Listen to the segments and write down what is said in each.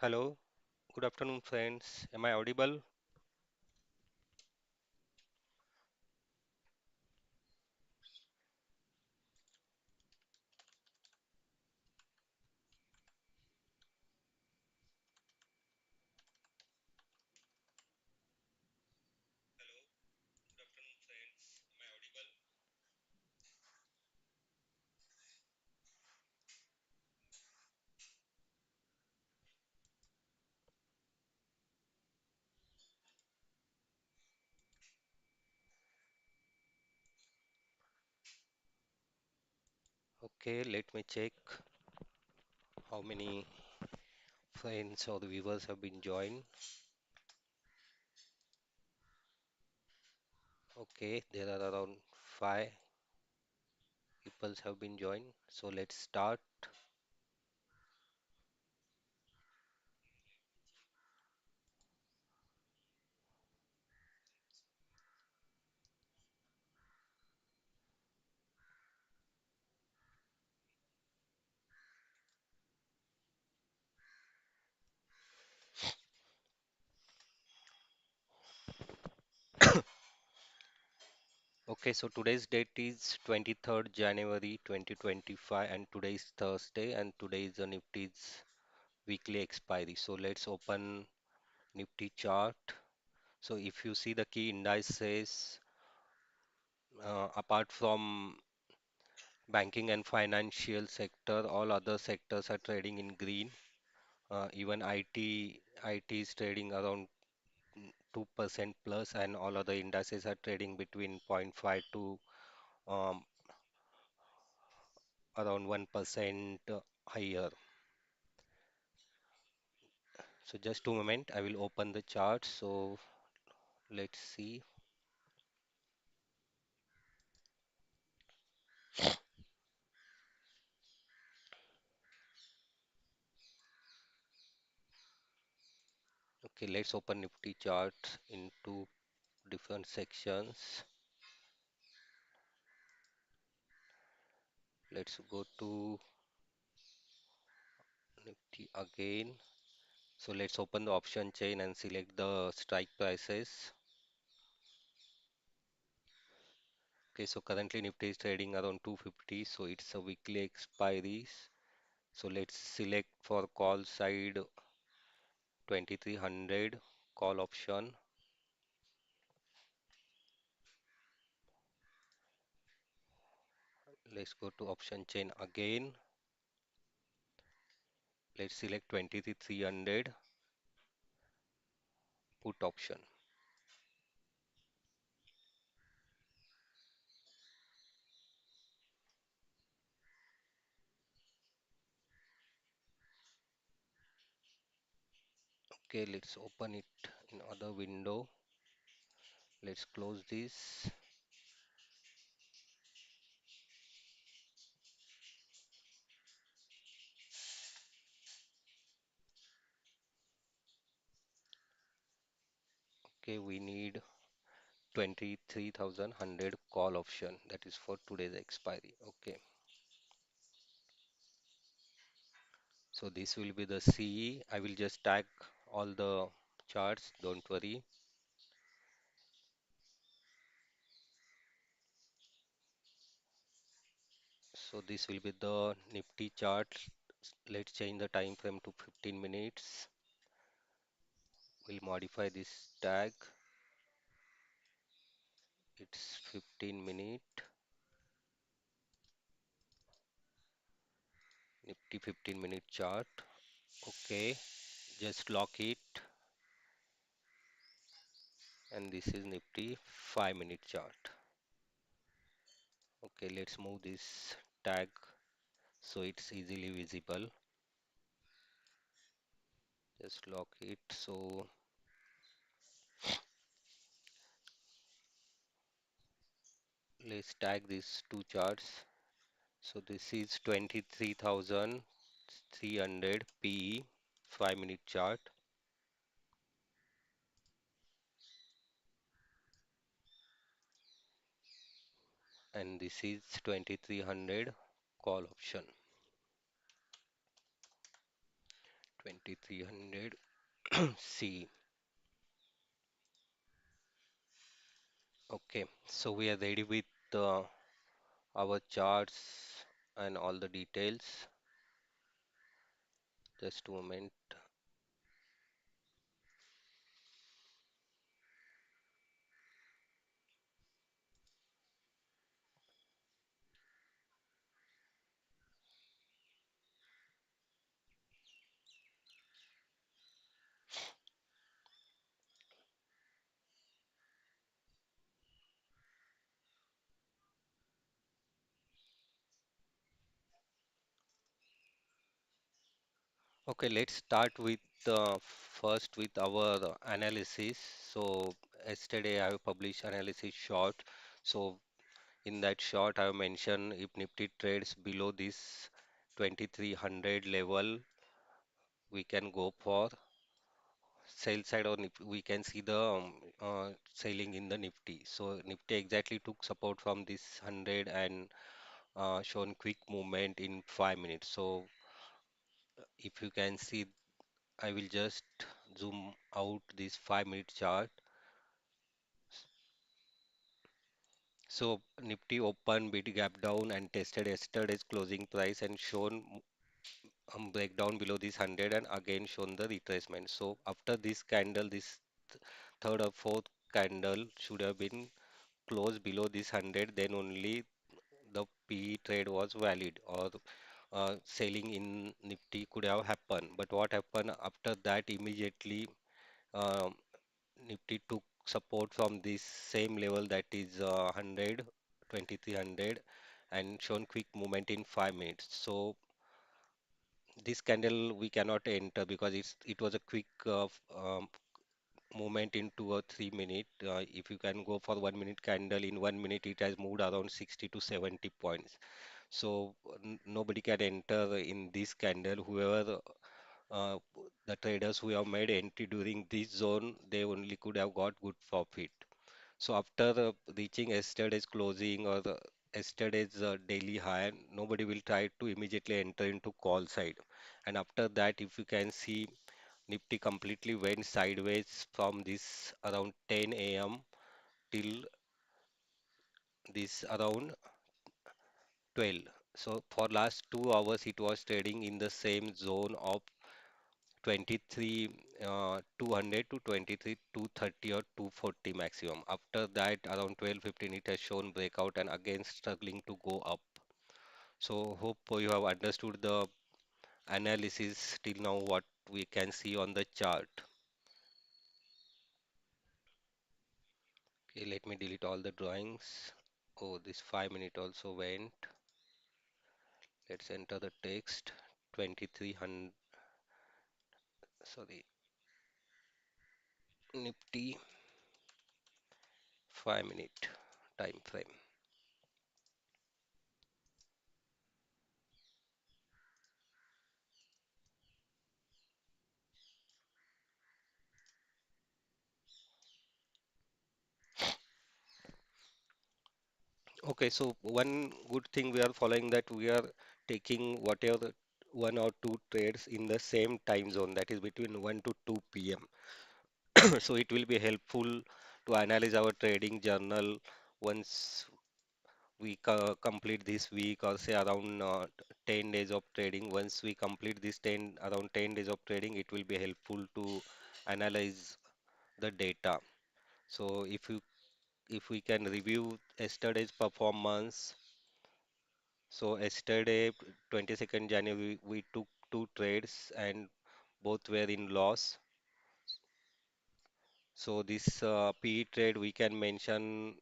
Hello, good afternoon, friends. Am I audible? Okay, let me check how many friends or viewers have been joined. Okay, there are around five people have been joined. So let's start. Okay, so today's date is 23rd January 2025 and today is Thursday and today is the Nifty's weekly expiry. So let's open Nifty chart. So if you see the key indices, apart from banking and financial sector, all other sectors are trading in green. Even IT is trading around 2% plus, and all other indices are trading between 0.5 to um, around 1% higher. So just 2 moment, I will open the chart. So let's see. Okay, let's open Nifty chart into different sections. Let's go to Nifty again. So let's open the option chain and select the strike prices. Okay, so currently Nifty is trading around 250, so it's a weekly expiries. So let's select for call side 2300 call option. Let's go to option chain again. Let's select 2300 put option. Okay, let's open it in other window. Let's close this. Okay, we need 23,100 call option, that is for today's expiry. Okay, so this will be the CE. I will just tag all the charts, don't worry. So this will be the Nifty chart. Let's change the time frame to 15 minutes. We'll modify this tag. It's 15 minute. Nifty 15-minute chart. Okay, just lock it. And this is Nifty 5-minute chart. Okay, let's move this tag so it's easily visible. Just lock it. So let's tag these two charts. So this is 23,300 PE 5-minute chart, and this is 2300 call option. 2300 C. Okay, so we are ready with uh, our charts and all the details. Just a moment. Okay, let's start with first with our analysis. So yesterday I have published analysis short. So in that short I have mentioned if Nifty trades below this 2300 level, we can go for sell side or we can see the selling in the Nifty. So Nifty exactly took support from this 100 and shown quick movement in 5 minutes. So if you can see, I will just zoom out this 5 minute chart. So Nifty opened big gap down and tested yesterday's closing price and shown breakdown below this 100 and again shown the retracement. So after this candle, this third or fourth candle should have been closed below this 100, then only the PE trade was valid or selling in Nifty could have happened. But what happened after that immediately um, Nifty took support from this same level that is 100, 2300 and shown quick movement in 5 minutes. So this candle we cannot enter because it was a quick movement in 2 or 3 minutes. If you can go for 1 minute candle in 1 minute, it has moved around 60 to 70 points. So nobody can enter in this candle. Whoever uh, the traders who have made entry during this zone, they only could have got good profit. So after reaching yesterday's closing or yesterday's daily high, nobody will try to immediately enter into call side. And after that, if you can see, Nifty completely went sideways from this around 10 a.m. till this around 12. So for last 2 hours, it was trading in the same zone of 23 200 to 23 230 or 240 maximum. After that, around 12:15, it has shown breakout and again struggling to go up. So hope you have understood the analysis till now what we can see on the chart. Okay, let me delete all the drawings. Oh, this 5 minute also went. Let's enter the text 2300, sorry, Nifty 5 minute time frame. Okay, so one good thing we are following that we are taking whatever one or two trades in the same time zone that is between 1 to 2 p.m. So it will be helpful to analyze our trading journal once we complete this week or say around 10 days of trading. Once we complete this 10 around 10 days of trading, it will be helpful to analyze the data. So if we can review yesterday's performance. So yesterday, 22nd January, we took two trades and both were in loss. So this PE trade, we can mention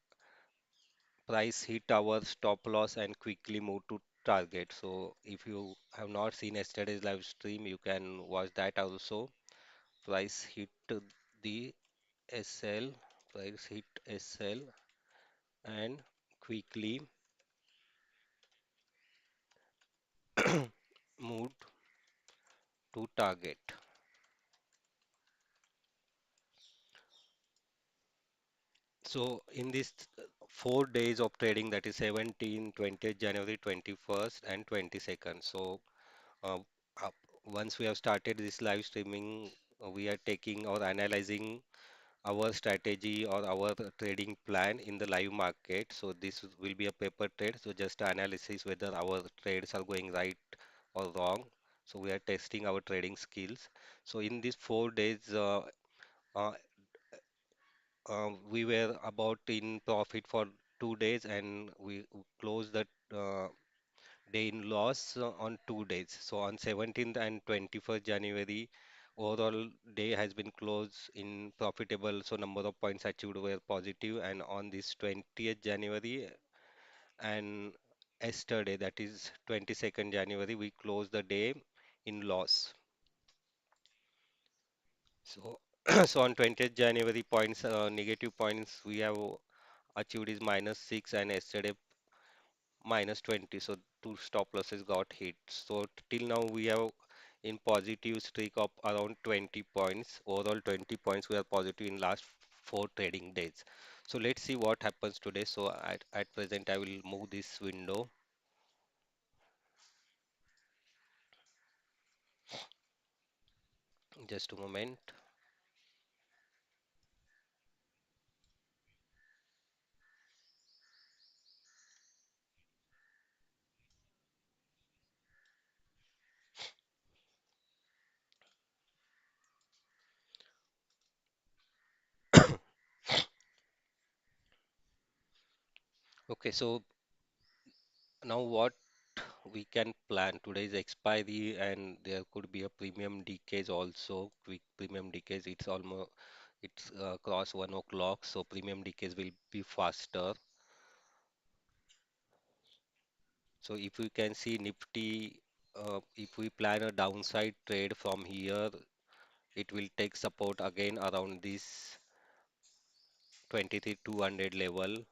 price hit our stop loss and quickly move to target. So if you have not seen yesterday's live stream, you can watch that also. Price hit the SL, price hit SL and quickly moved to target. So in this 4 days of trading, that is 17, 20th January, 21st, and 22nd. So uh, up once we have started this live streaming, we are taking or analyzing our strategy or our trading plan in the live market. So this will be a paper trade. So just analysis whether our trades are going right or wrong. So we are testing our trading skills. So in these 4 days, uh, we were about in profit for 2 days, and we closed that day in loss on 2 days. So on 17th and 21st January, overall day has been closed in profitable. So number of points achieved were positive, and on this 20th January and yesterday, that is 22nd January, we closed the day in loss. So so on 20th January points, negative points we have achieved is -6, and yesterday -20. So two stop losses got hit. So till now we have in positive streak of around 20 points. Overall 20 points we are positive in last four trading days. So let's see what happens today. So at present I will move this window. Just a moment. Okay, so now what we can plan? Today is expiry and there could be a premium decays also. Quick premium decays. It's cross 1 o'clock, so premium decays will be faster. So if we can see Nifty, if we plan a downside trade from here, it will take support again around this 23,200 level,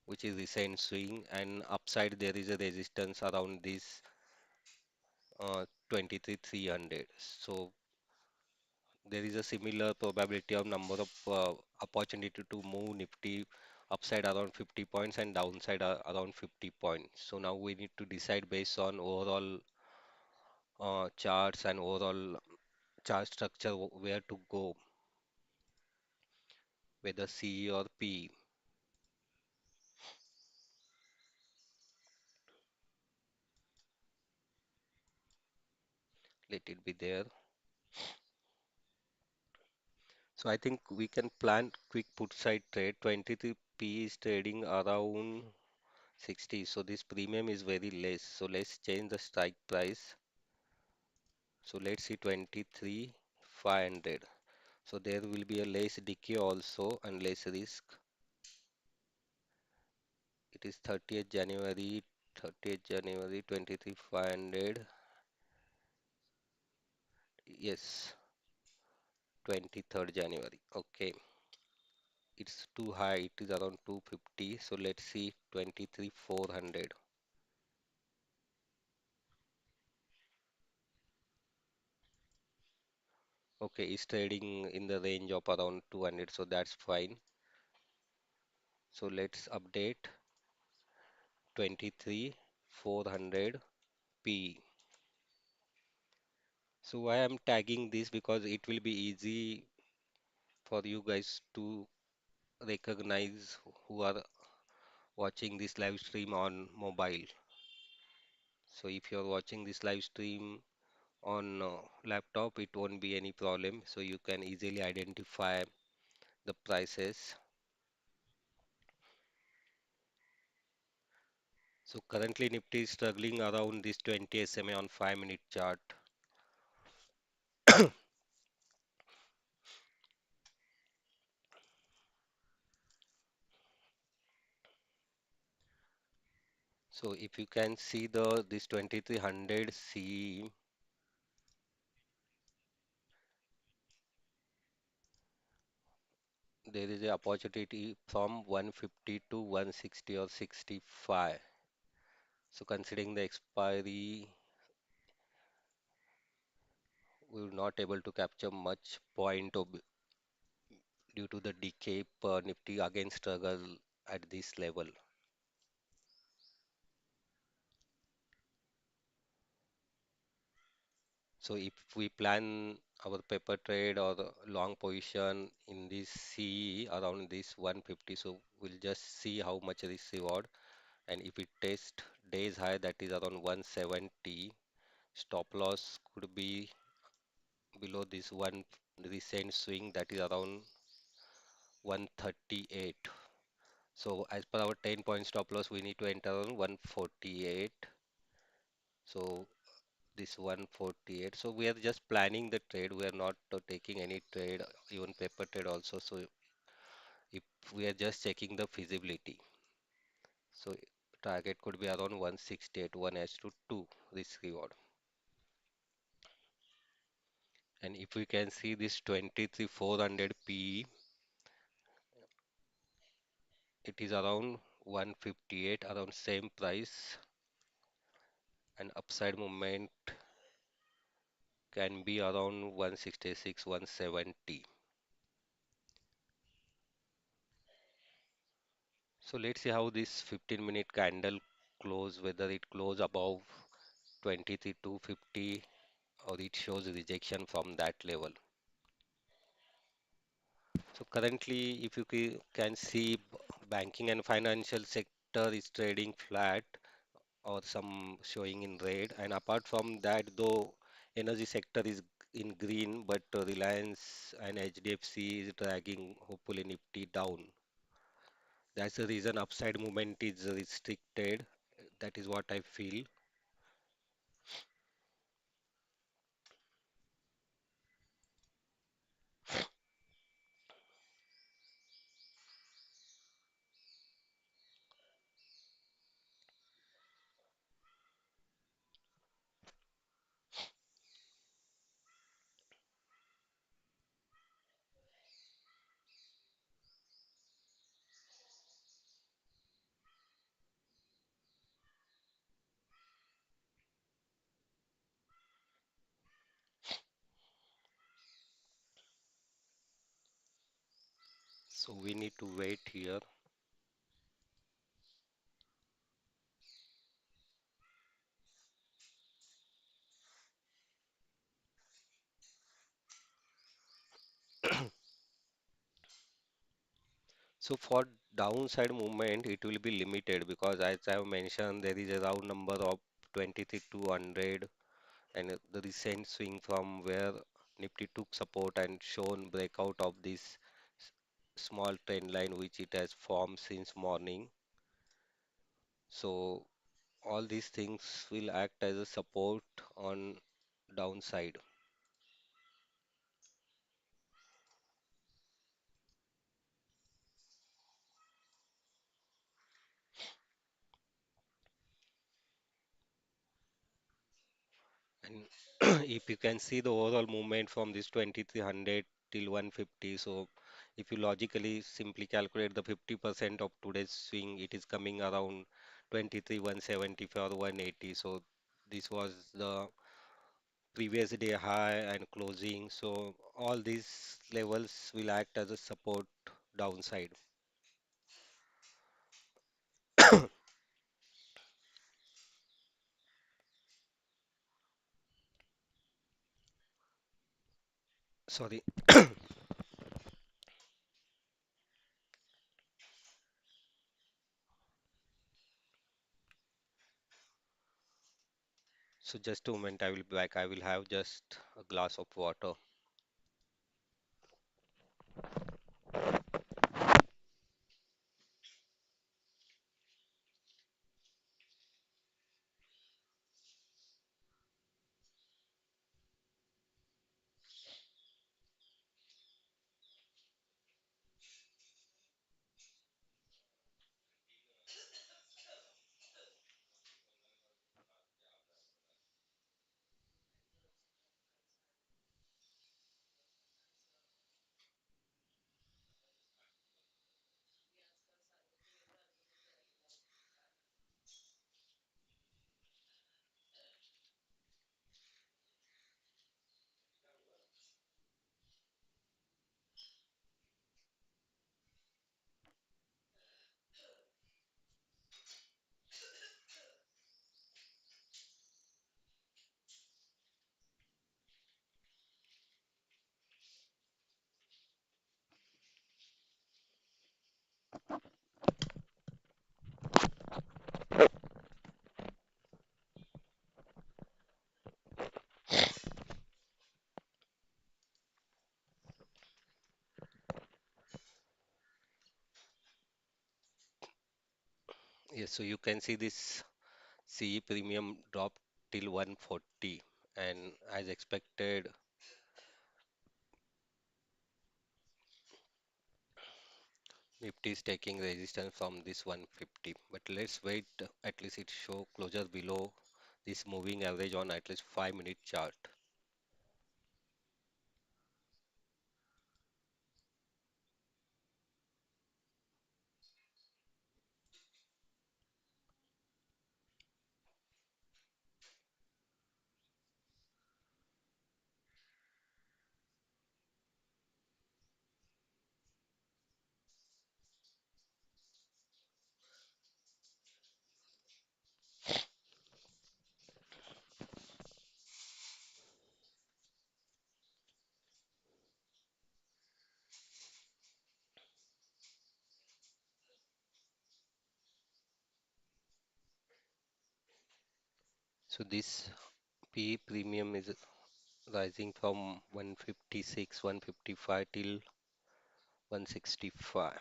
which is recent swing, and upside there is a resistance around this 23,300. So there is a similar probability of number of opportunity to move Nifty upside around 50 points and downside around 50 points. So now we need to decide based on overall charts and overall chart structure where to go, whether C or P. Let it be there. So I think we can plan quick put side trade. 23 P is trading around 60. So this premium is very less. So let's change the strike price. So let's see 23 500. So there will be a less decay also and less risk. It is 30th January 23 500. Yes, 23rd January. Okay. It's too high, it is around 250. So let's see 23 400. Okay, it's trading in the range of around 200, so that's fine. So let's update 23 400 P. So why I'm tagging this, because it will be easy for you guys to recognize who are watching this live stream on mobile. So if you're watching this live stream on laptop, it won't be any problem. So you can easily identify the prices. So currently Nifty is struggling around this 20 SMA on 5-minute chart. So if you can see the this 2300 C, there is a opportunity from 150 to 160 or 65. So considering the expiry, we were not able to capture much point due to the decay per Nifty again struggle at this level. So if we plan our paper trade or the long position in this CE around this 150, so we'll just see how much risk reward. And if it test days high, that is around 170, stop loss could be below this one recent swing, that is around 138. So as per our 10 point stop loss, we need to enter on 148. So this 148. So we are just planning the trade. We are not taking any trade, even paper trade also. So if we are just checking the feasibility. So target could be around 168, 1 has to 2 risk reward. And if we can see this 23,400 PE, it is around 158, around same price, and upside movement can be around 166, 170. So let's see how this 15-minute candle close, whether it close above 23,250 or it shows rejection from that level. So currently, if you can see, banking and financial sector is trading flat or some showing in red. And apart from that, though energy sector is in green, but Reliance and HDFC is dragging hopefully Nifty down. That's the reason upside movement is restricted. That is what I feel. So we need to wait here. So for downside movement, it will be limited because as I have mentioned, there is a round number of 23,200 and the recent swing from where Nifty took support and shown breakout of this s- small trend line which it has formed since morning. So all these things will act as a support on downside. And if you can see the overall movement from this 2300 till 150, so if you logically simply calculate the 50% of today's swing, it is coming around 23 175 or 180. So this was the previous day high and closing. So all these levels will act as a support downside. Sorry. So just a moment, I will be back. I will have just a glass of water. Yes, so you can see this CE premium dropped till 140, and as expected, Nifty is taking resistance from this 150. But let's wait, at least it show closure below this moving average on at least 5-minute chart. So this P premium is rising from 156, 155 till 165.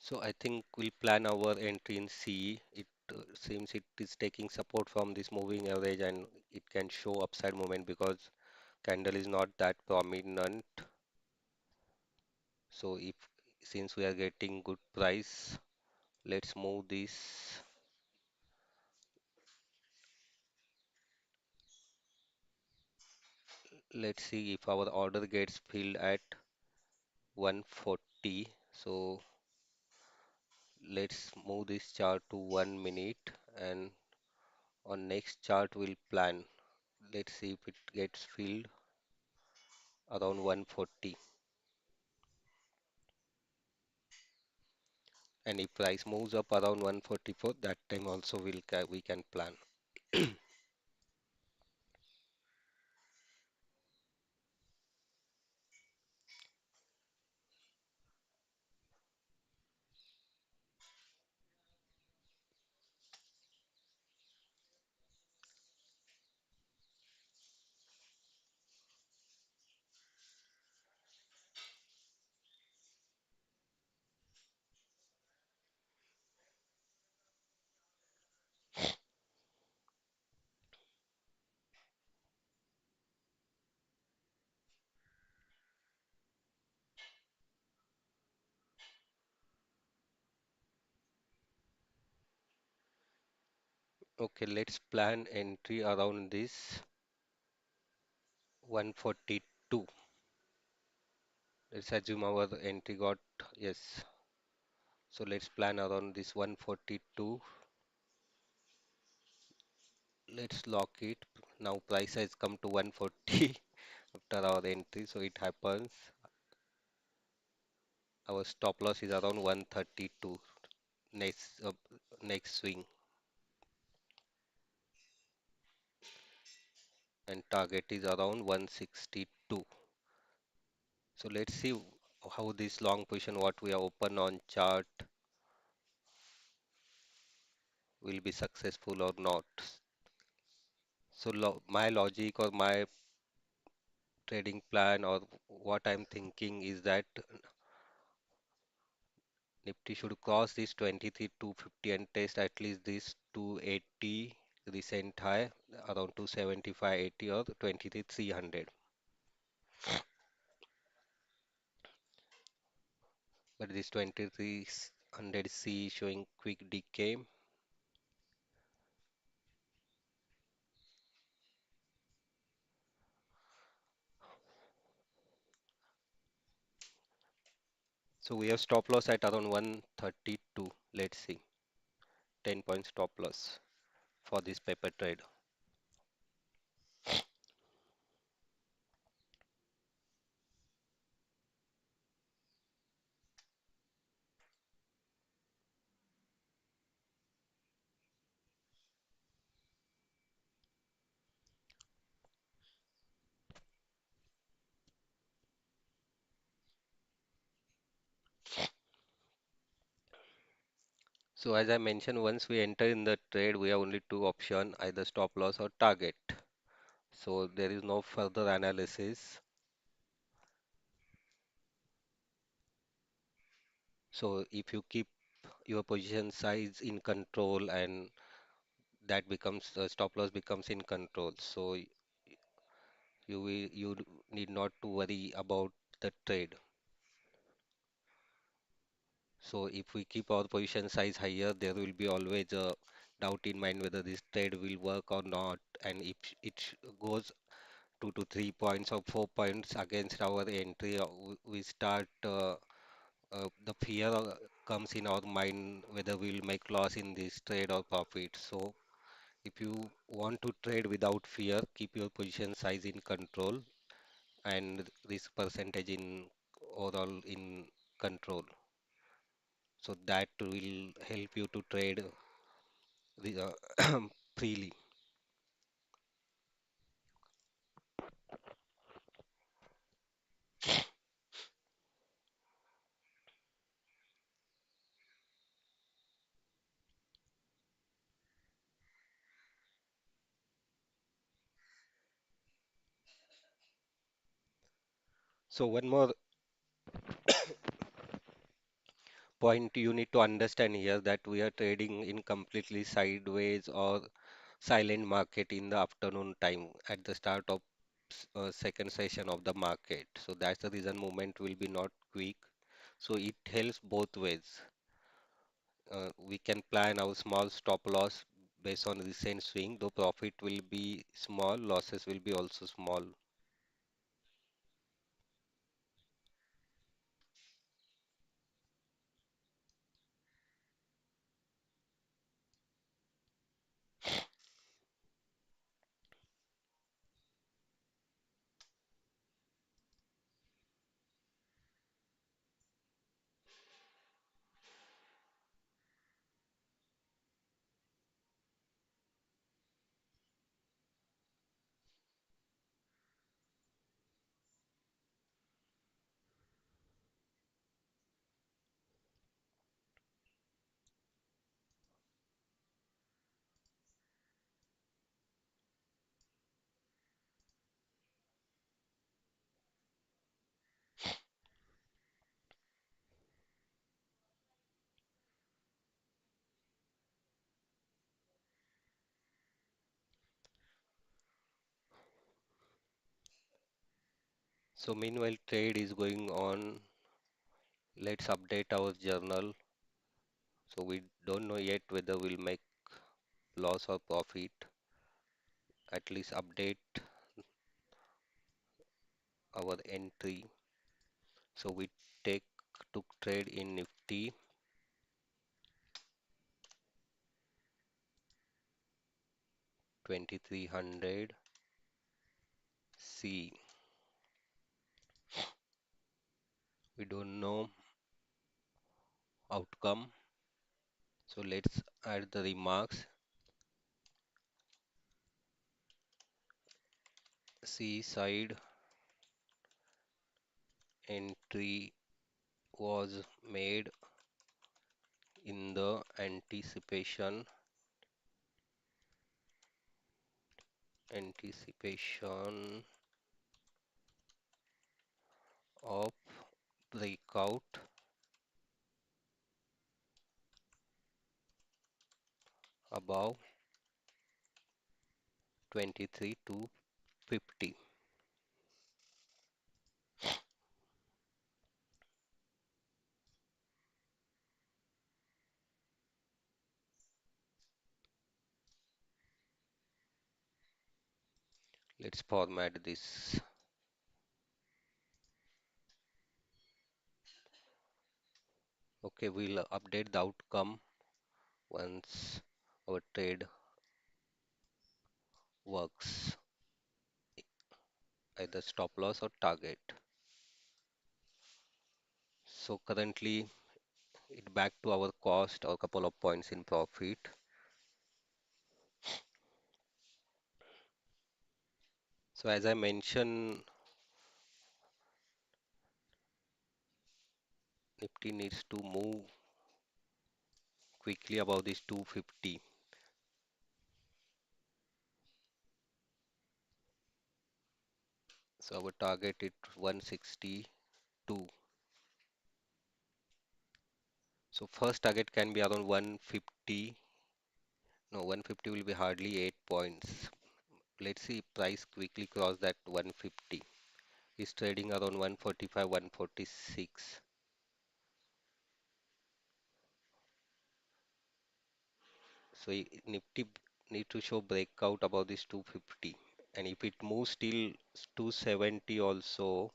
So I think we'll plan our entry in CE. It seems it is taking support from this moving average and it can show upside movement because candle is not that prominent. So if since we are getting good price, let's move this. Let's see if our order gets filled at 140. So let's move this chart to 1 minute and on next chart we'll plan. Let's see if it gets filled around 140. And if price moves up around 144, that time also we can plan. Okay, let's plan entry around this 142. Let's assume our entry got yes. So let's plan around this 142. Let's lock it. Now price has come to 140 after our entry, so it happens. Our stop loss is around 132 next swing, and target is around 162. So let's see how this long position what we are open on chart will be successful or not. So my logic or my trading plan or what I'm thinking is that Nifty should cross this 23,250 and test at least this 280 recent high around 275, 80 or 23,300. But this 2300 C showing quick decay. So we have stop loss at around 132. Let's see. 10 point stop loss for this paper trade. So as I mentioned, once we enter in the trade, we have only two options, either stop loss or target. So there is no further analysis. So if you keep your position size in control and that becomes stop loss becomes in control. So you need not to worry about the trade. So if we keep our position size higher, there will be always a doubt in mind whether this trade will work or not. And if goes 2 to 3 points or 4 points against our entry, we start the fear comes in our mind whether we'll make loss in this trade or profit. So if you want to trade without fear, keep your position size in control and risk percentage in overall in control. So that will help you to trade freely. So one more point you need to understand here that we are trading in completely sideways or silent market in the afternoon time at the start of second session of the market. So that's the reason movement will be not quick. So it helps both ways. We can plan our small stop loss based on recent swing, though profit will be small, losses will be also small. So meanwhile, trade is going on. Let's update our journal. So we don't know yet whether we'll make loss or profit. At least update our entry. So we take took trade in Nifty 2300 C. We don't know outcome. So let's add the remarks. C side entry was made in the anticipation of breakout above 23 to 50. Let's format this. Okay, we'll update the outcome once our trade works, either stop loss or target. So currently it back to our cost or couple of points in profit. So as I mentioned, Nifty needs to move quickly about this 250. So our target is 162. So first target can be around 150. No, 150 will be hardly 8 points. Let's see if price quickly cross that 150. Is trading around 145, 146. So Nifty need to show breakout about this 250. And if it moves till 270 also,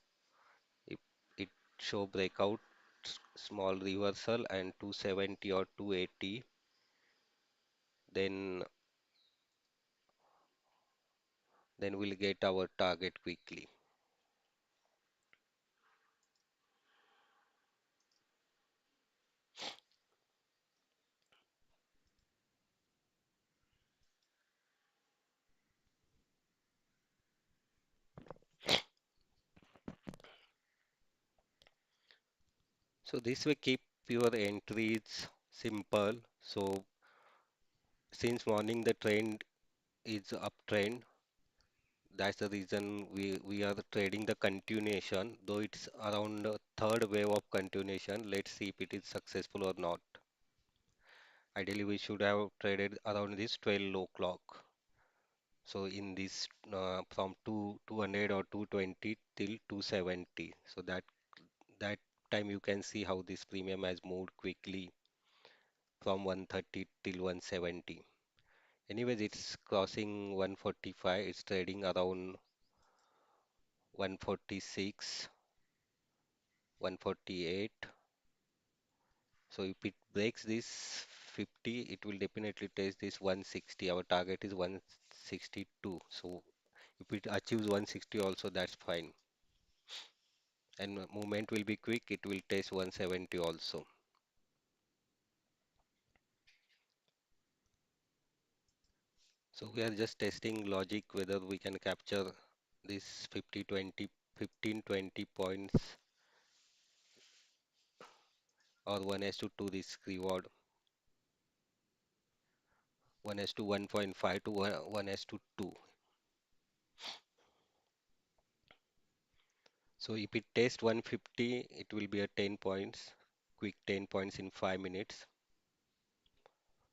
if it show breakout, small reversal and 270 or 280, then we'll get our target quickly. So this way keep your entries simple. So since morning the trend is uptrend, that's the reason we are trading the continuation, though it's around the third wave of continuation. Let's see if it is successful or not. Ideally, we should have traded around this 12 o'clock. So in this from 200 or 220 till 270. So that time you can see how this premium has moved quickly from 130 till 170. Anyways, it's crossing 145. It's trading around 146, 148. So if it breaks this 50, it will definitely test this 160. Our target is 162. So if it achieves 160 also, that's fine. And movement will be quick. It will test 170 also. So we are just testing logic whether we can capture this 50, 20, 15, 20 points or 1 to 2 risk reward. 1 to 1.5 to 1 to 2. So if it tests 150, it will be a 10 points, quick 10 points in 5 minutes.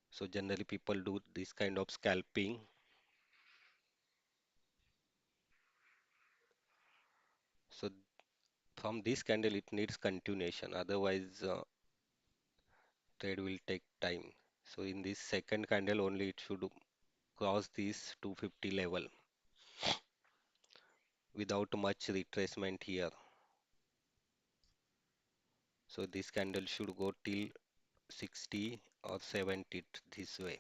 So generally people do this kind of scalping. So from this candle, it needs continuation. Otherwise, trade will take time. So in this second candle only, it should cross this 250 level without much retracement here. So this candle should go till 60 or 70 this way.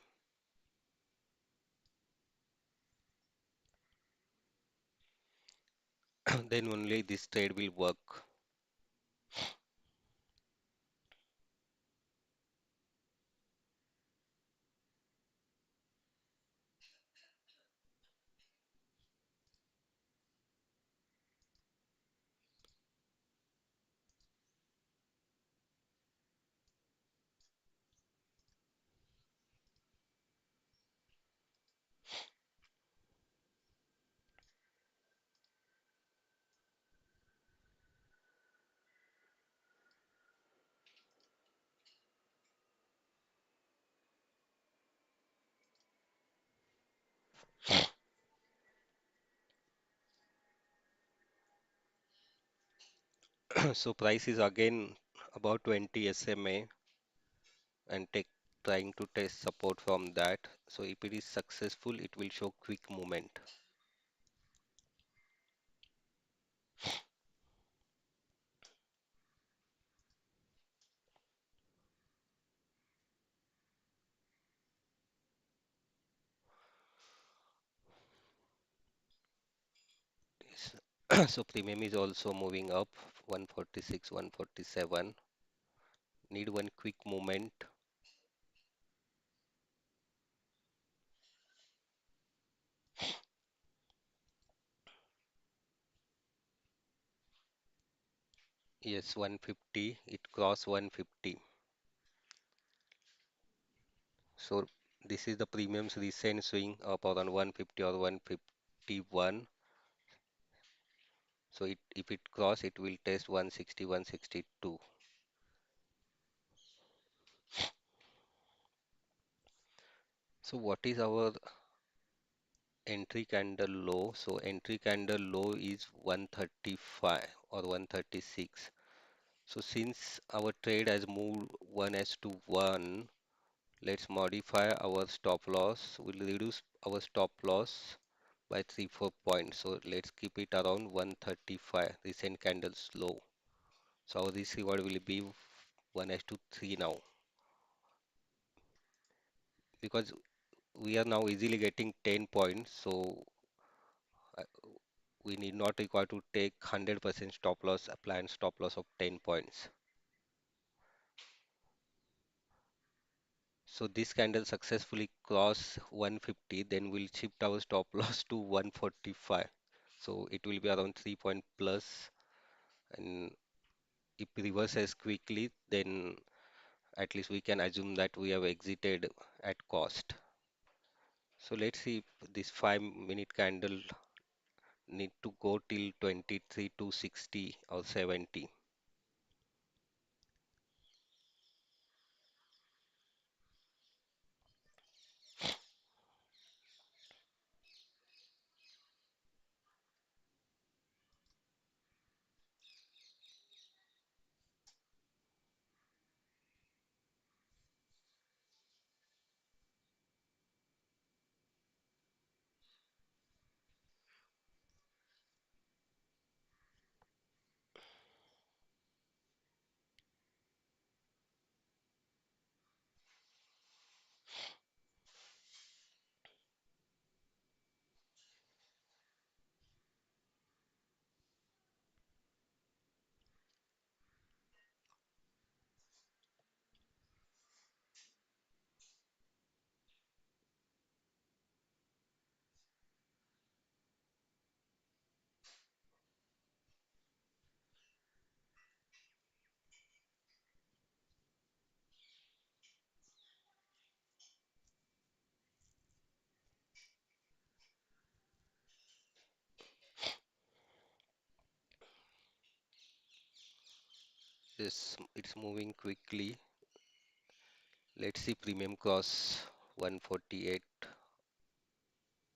Then only this trade will work. So price is again about 20 SMA and trying to test support from that. So if it is successful, it will show quick movement. So premium is also moving up 146, 147. Need one quick movement. Yes, 150. It crossed 150. So this is the premium's recent swing up around 150 or 151. So if it cross, it will test 160, 162. So what is our entry candle low? So entry candle low is 135 or 136. So since our trade has moved 1s to 1, let's modify our stop loss. We'll reduce our stop loss by 3-4 points. So let's keep it around 135, recent candles low. So our risk reward will be 1s to 3 now, because we are now easily getting 10 points. So uh, we need not require to take 100% stop loss, a planned stop loss of 10 points. So this candle successfully cross 150, then we'll shift our stop loss to 145. So it will be around 3 point plus, and if reverses quickly, then at least we can assume that we have exited at cost. So let's see if this 5-minute candle need to go till 23 to 60 or 70. This it's moving quickly. Let's see premium cross 148,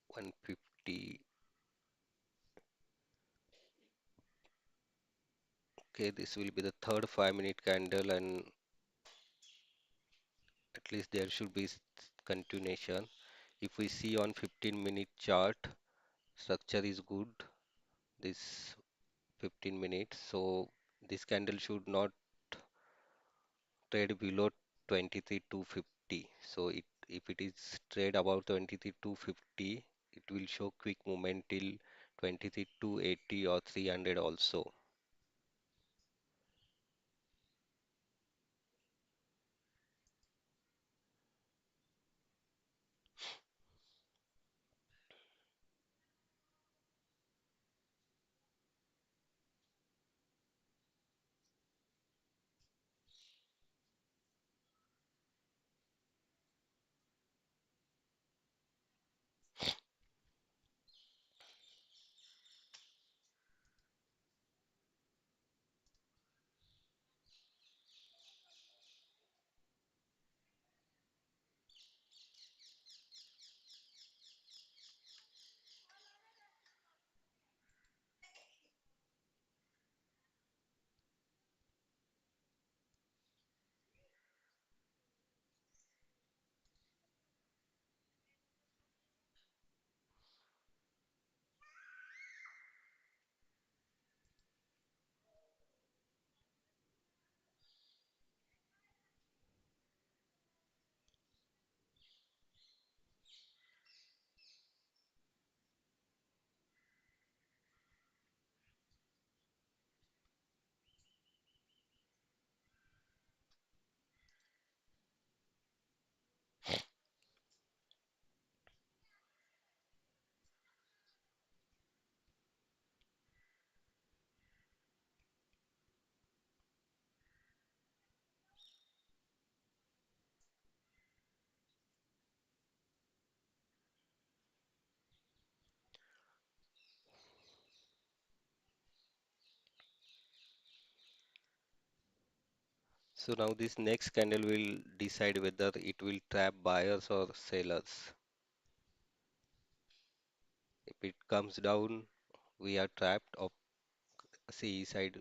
150. Okay, this will be the third 5-minute candle, and at least there should be continuation. If we see on 15-minute chart, structure is good. This 15 minutes, so this candle should not trade below 23,250. So if it is trade about 23,250, it will show quick movement till 23,280 or 300 also. So now this next candle will decide whether it will trap buyers or sellers. If it comes down, we are trapped of CE side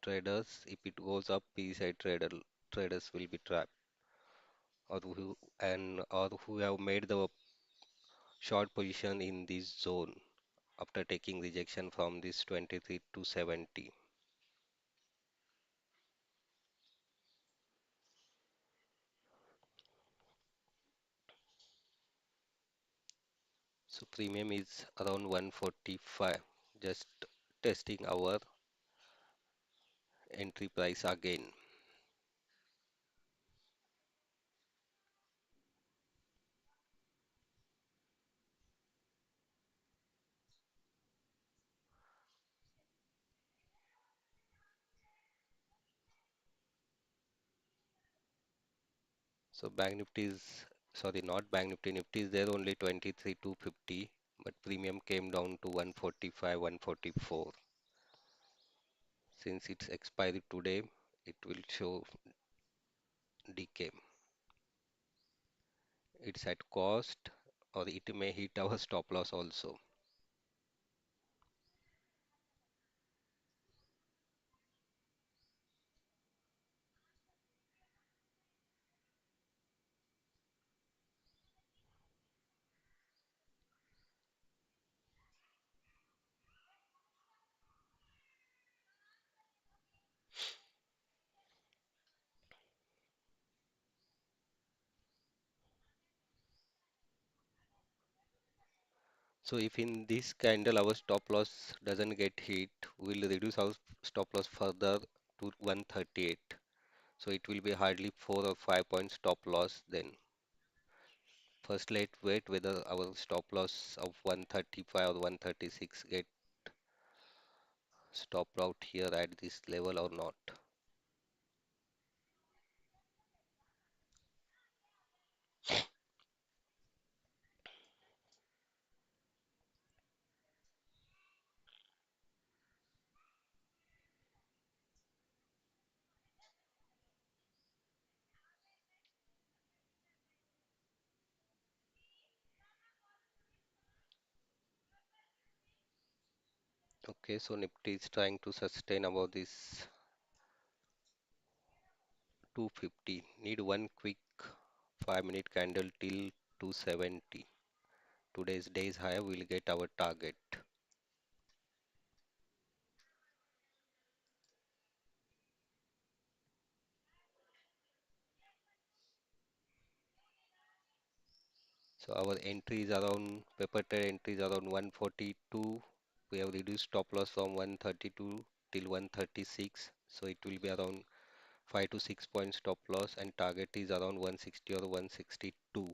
traders. If it goes up, P side traders will be trapped, or who have made the short position in this zone after taking rejection from this 23 to 70. So premium is around 145, just testing our entry price again. So Bank Nifty is, sorry, not Bank Nifty, Nifty is there only 23 250, but premium came down to 145, 144. Since it's expiry today, it will show decay. It's at cost, or it may hit our stop loss also. So if in this candle our stop loss doesn't get hit, we'll reduce our stop loss further to 138. So it will be hardly 4 or 5 point stop loss then. First, let's wait whether our stop loss of 135 or 136 get stopped out here at this level or not. Okay, so Nifty is trying to sustain about this 250. Need one quick 5-minute candle till 270. Today's day's high will get our target. So our entry is around paper trade entry is around 142. We have reduced stop loss from 132 till 136. So it will be around 5 to 6 point stop loss, and target is around 160 or 162.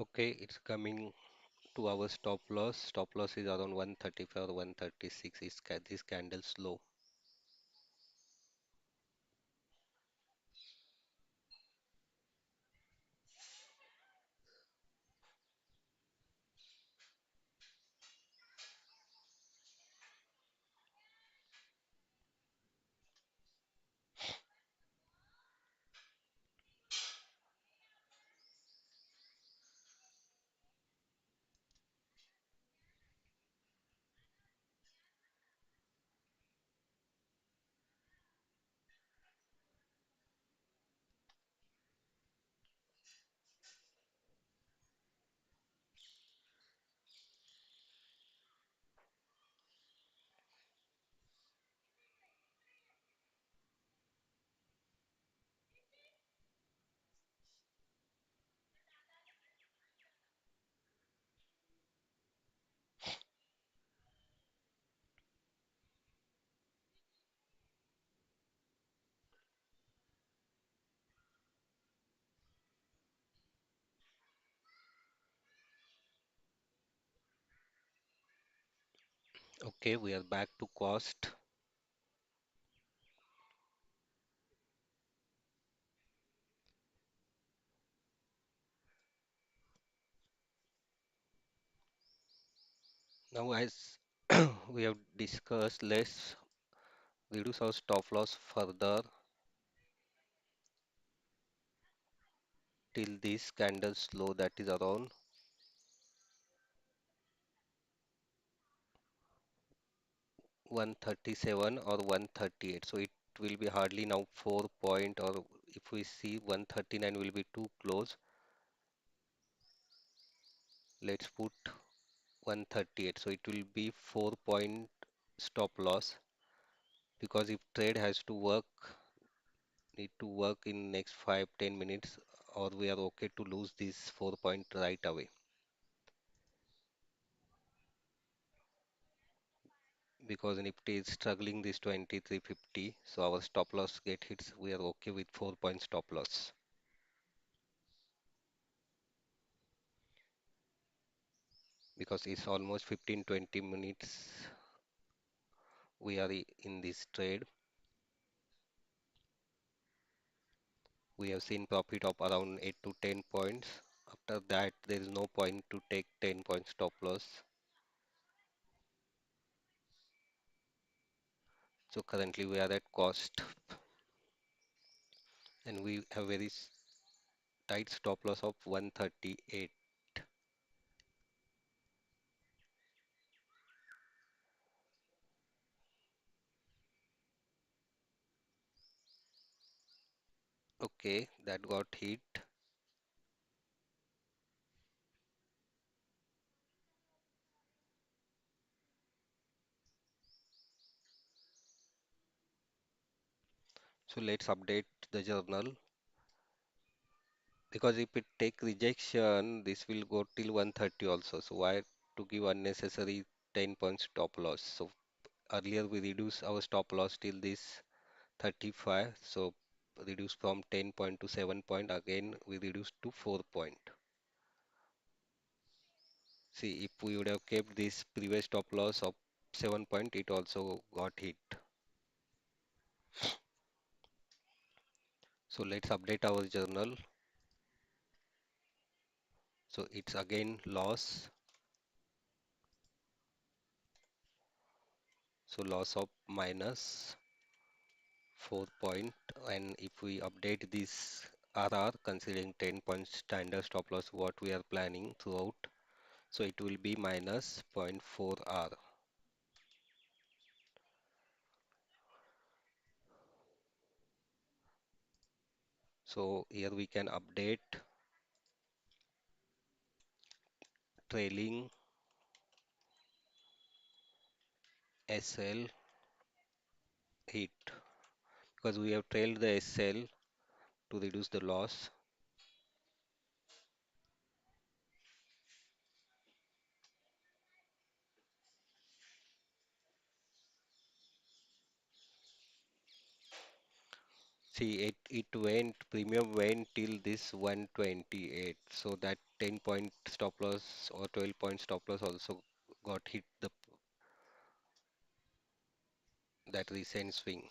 Okay, it's coming to our stop loss. Stop loss is around 135 or 136. Is this candle slow? Okay, we are back to cost. Now, as we have discussed, let's reduce our stop loss further till this candle slow, that is around 137 or 138. So it will be hardly now 4 point, or if we see 139 will be too close. Let's put 138. So it will be 4 point stop loss, because if trade has to work, need to work in next 5-10 minutes, or we are okay to lose this 4 point right away, because Nifty is struggling this 2350. So our stop loss get hits. We are okay with 4 point stop loss, because it's almost 15-20 minutes we are in this trade. We have seen profit of around 8 to 10 points. After that, there is no point to take 10 point stop loss. So currently we are at cost, and we have very tight stop loss of 138. Okay, that got hit. So let's update the journal, because if it take rejection, this will go till 130 also. So why to give unnecessary 10 point stop loss? So earlier we reduce our stop loss till this 35. So reduce from 10 point to 7 point. Again, we reduce to 4 point. See, if we would have kept this previous stop loss of 7 point, it also got hit. So let's update our journal. So it's again loss. So loss of minus 4 point. And if we update this RR, considering 10 point standard stop loss, what we are planning throughout, so it will be minus zero point 0.4 R. So here we can update trailing SL hit, because we have trailed the SL to reduce the loss. See, it went, premium went till this 128. So that 10 point stop loss or 12 point stop loss also got hit that recent swing.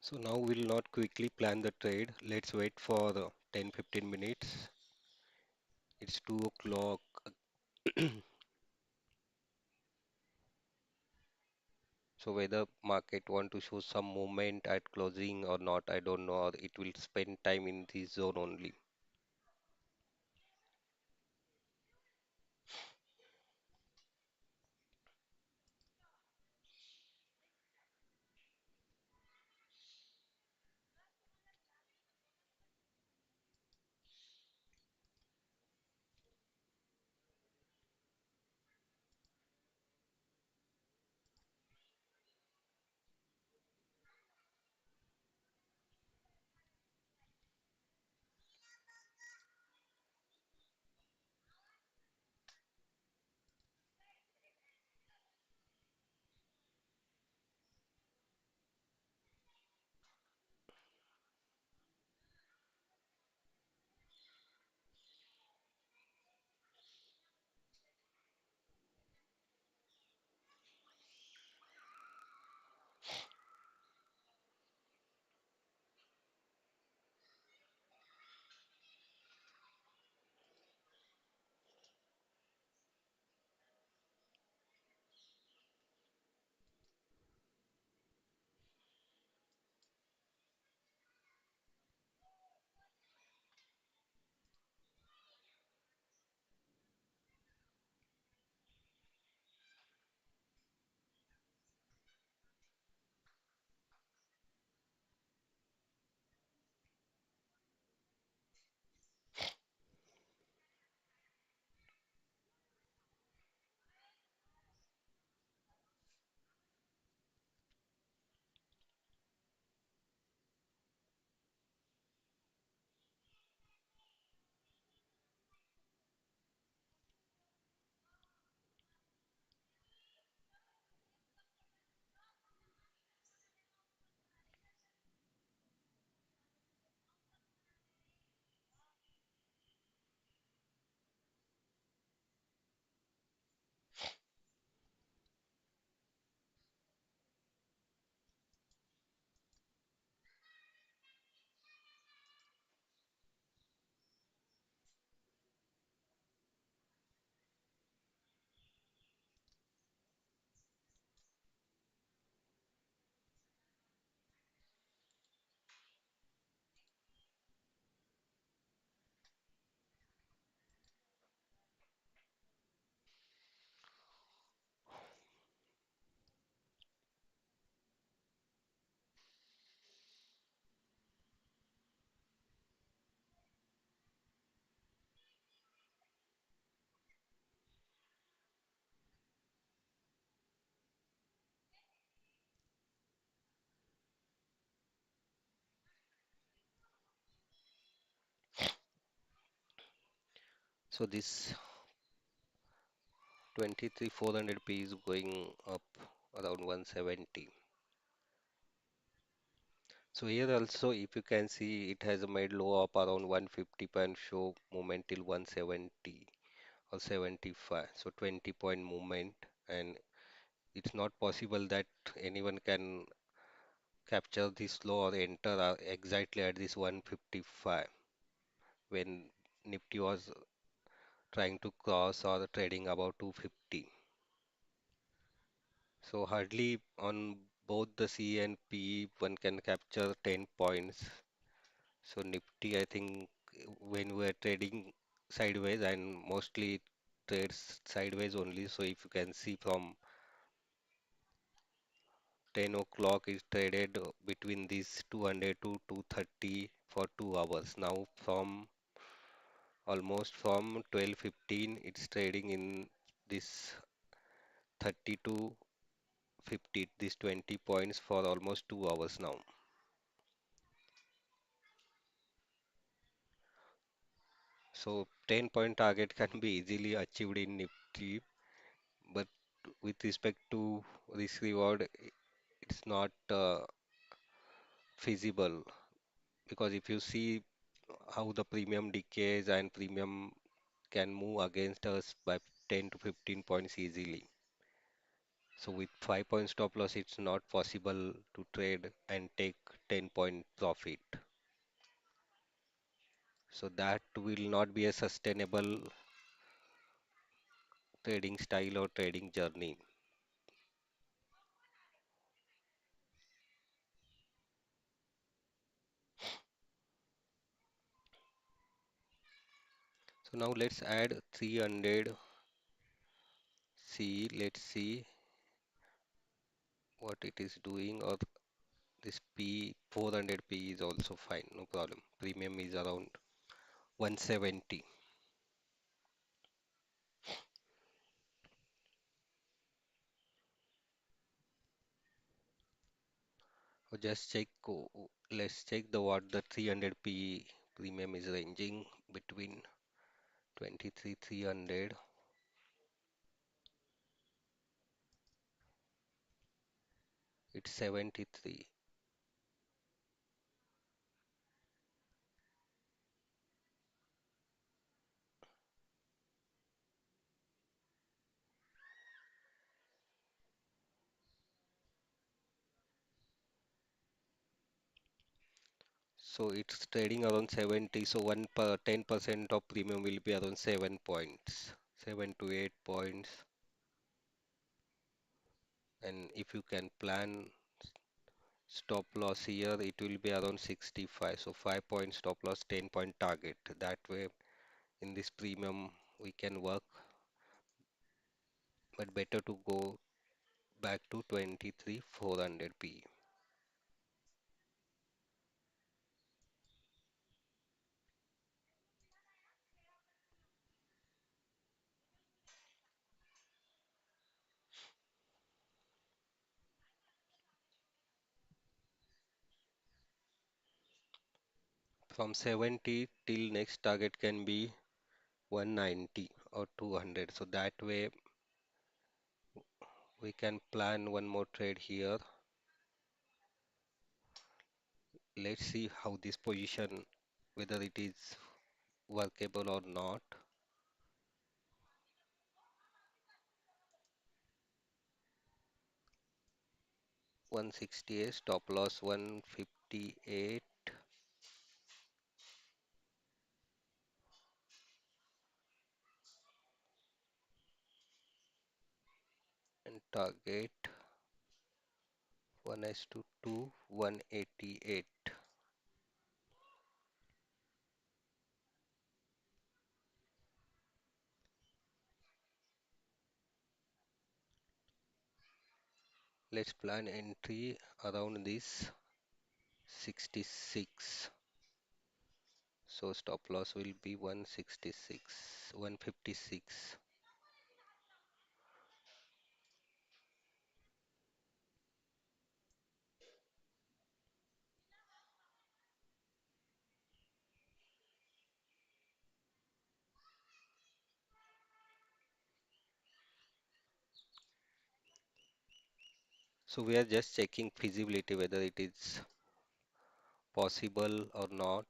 So now we'll not quickly plan the trade. Let's wait for 10-15 minutes. It's 2 o'clock. So whether market want to show some movement at closing or not, I don't know, or it will spend time in this zone only. So this 23,400p is going up around 170. So here also, if you can see, it has made low up around 150 and show movement till 170 or 75. So 20 point movement, and it's not possible that anyone can capture this low or enter exactly at this 155 when Nifty was trying to cross or trading about 250. So hardly on both the C and P one can capture 10 points. So Nifty, I think when we're trading sideways and mostly it trades sideways only. So if you can see from 10 o'clock is traded between these 200 to 230 for 2 hours. Now from almost from 12:15 it's trading in this 30 to 50, this 20 points for almost 2 hours now. So 10 point target can be easily achieved in Nifty, but with respect to risk reward, it's not feasible because if you see how the premium decays and premium can move against us by 10 to 15 points easily. So with 5 point stop loss, it's not possible to trade and take 10-point profit. So that will not be a sustainable trading style or trading journey. So now let's add 300. See, let's see what it is doing, or this P 400 P is also fine, no problem. Premium is around 170. So just check, let's check the what the 300 P premium is ranging between 23 300. It's 73. So it's trading around 70. So 10% of premium will be around 7 points, 7 to 8 points. And if you can plan stop loss here, it will be around 65. So 5 point stop loss, 10-point target. That way, in this premium, we can work, but better to go back to 23 400 P. From 70 till next target can be 190 or 200. So that way, we can plan one more trade here. Let's see how this position, whether it is workable or not. 168, stop loss 158, and target 1 to 2 188. Let's plan entry around this 66. So stop loss will be 166, 156. So we are just checking feasibility whether it is possible or not.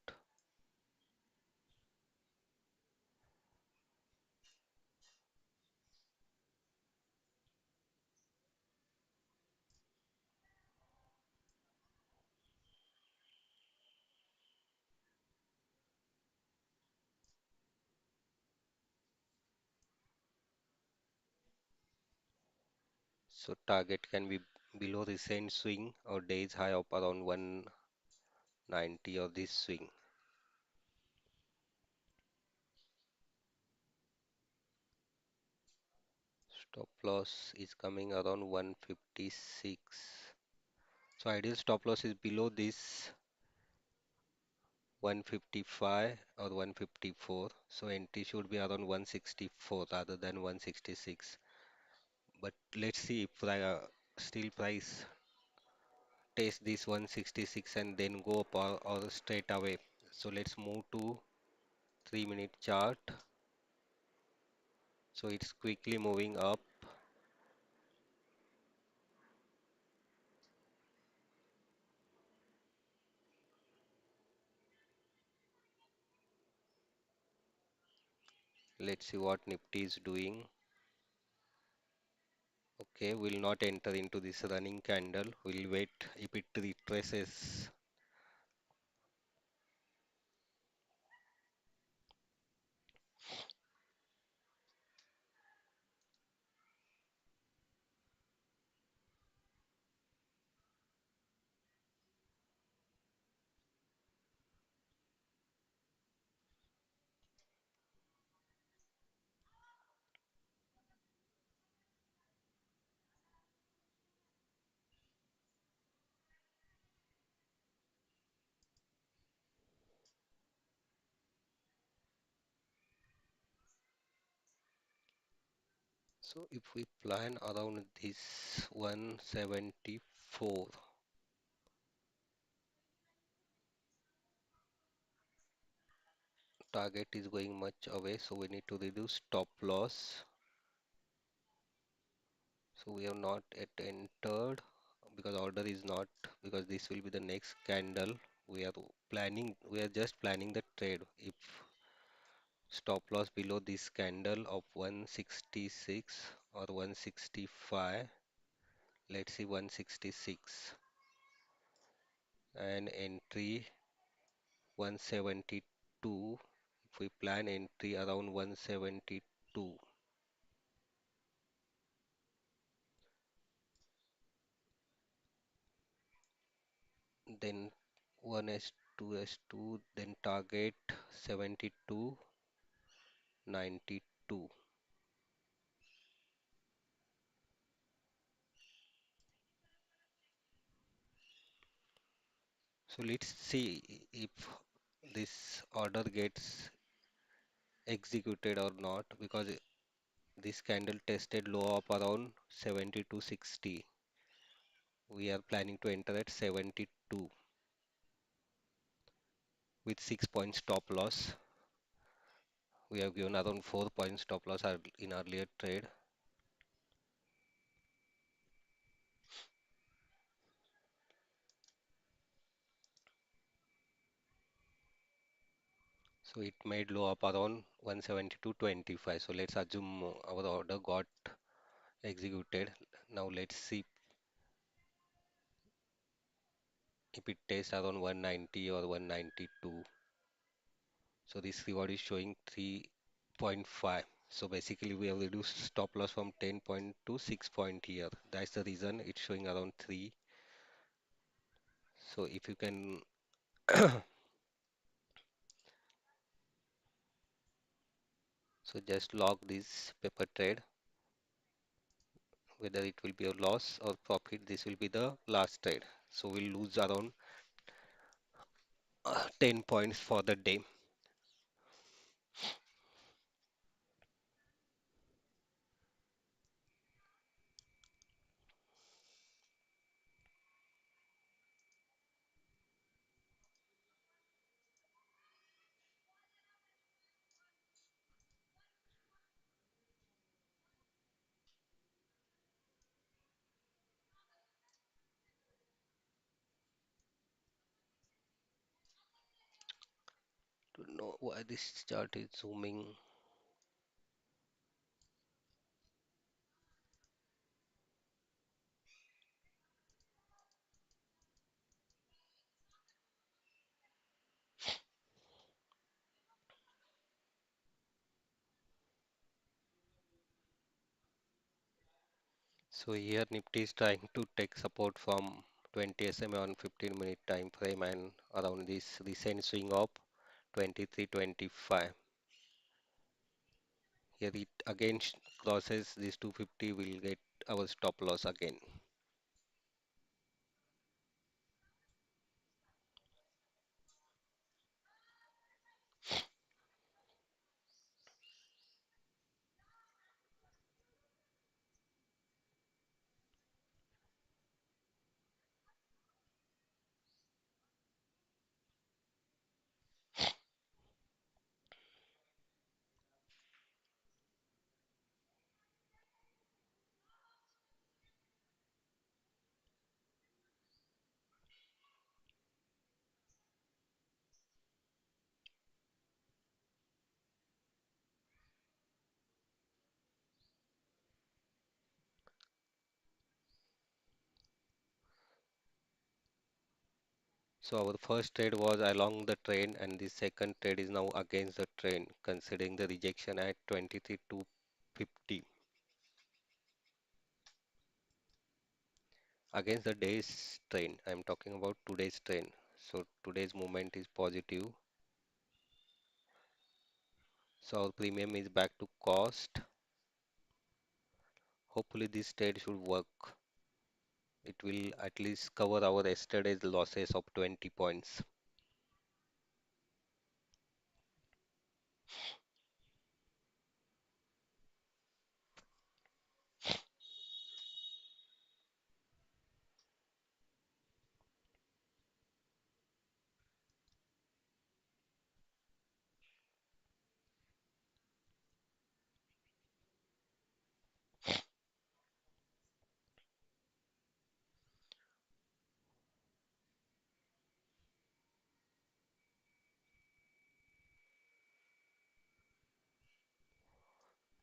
So target can be below recent swing or days high of around 190 or this swing. Stop loss is coming around 156. So ideal stop loss is below this 155 or 154. So entry should be around 164 rather than 166. But let's see if still price test this 166 and then go up, or straight away. So let's move to 3-minute chart. So it's quickly moving up. Let's see what Nifty is doing. Okay, we'll not enter into this running candle. We'll wait if it retraces. So if we plan around this 174, target is going much away, so we need to reduce stop loss. So we have not yet entered because order is not, because this will be the next candle. We are just planning the trade. If stop loss below this candle of 166 or 165, let's see 166, and entry 172. If we plan entry around 172, then 1s, 2s2, then target 72.92. So let's see if this order gets executed or not, because this candle tested low up around 72.60. We are planning to enter at 72 with 6 point stop loss. We have given around 4 point stop loss in earlier trade. So it made low up around 172.25. So let's assume our order got executed. Now let's see if it tests around 190 or 192. So this reward is showing 3.5. So basically we have reduced stop loss from 10 point to 6 point here. That's the reason it's showing around 3. So if you can so just log this paper trade, whether it will be a loss or profit, this will be the last trade. So we'll lose around 10 points for the day. Don't know why this chart is zooming. So here Nifty is trying to take support from 20 SMA on 15-minute time frame and around this recent swing up 23.25. Here it again crosses this 250, will get our stop loss again. So our first trade was along the trend and the second trade is now against the trend considering the rejection at 23,250 against the day's trend. I'm talking about today's trend. So today's movement is positive. So our premium is back to cost. Hopefully this trade should work. It will at least cover our yesterday's losses of 20 points.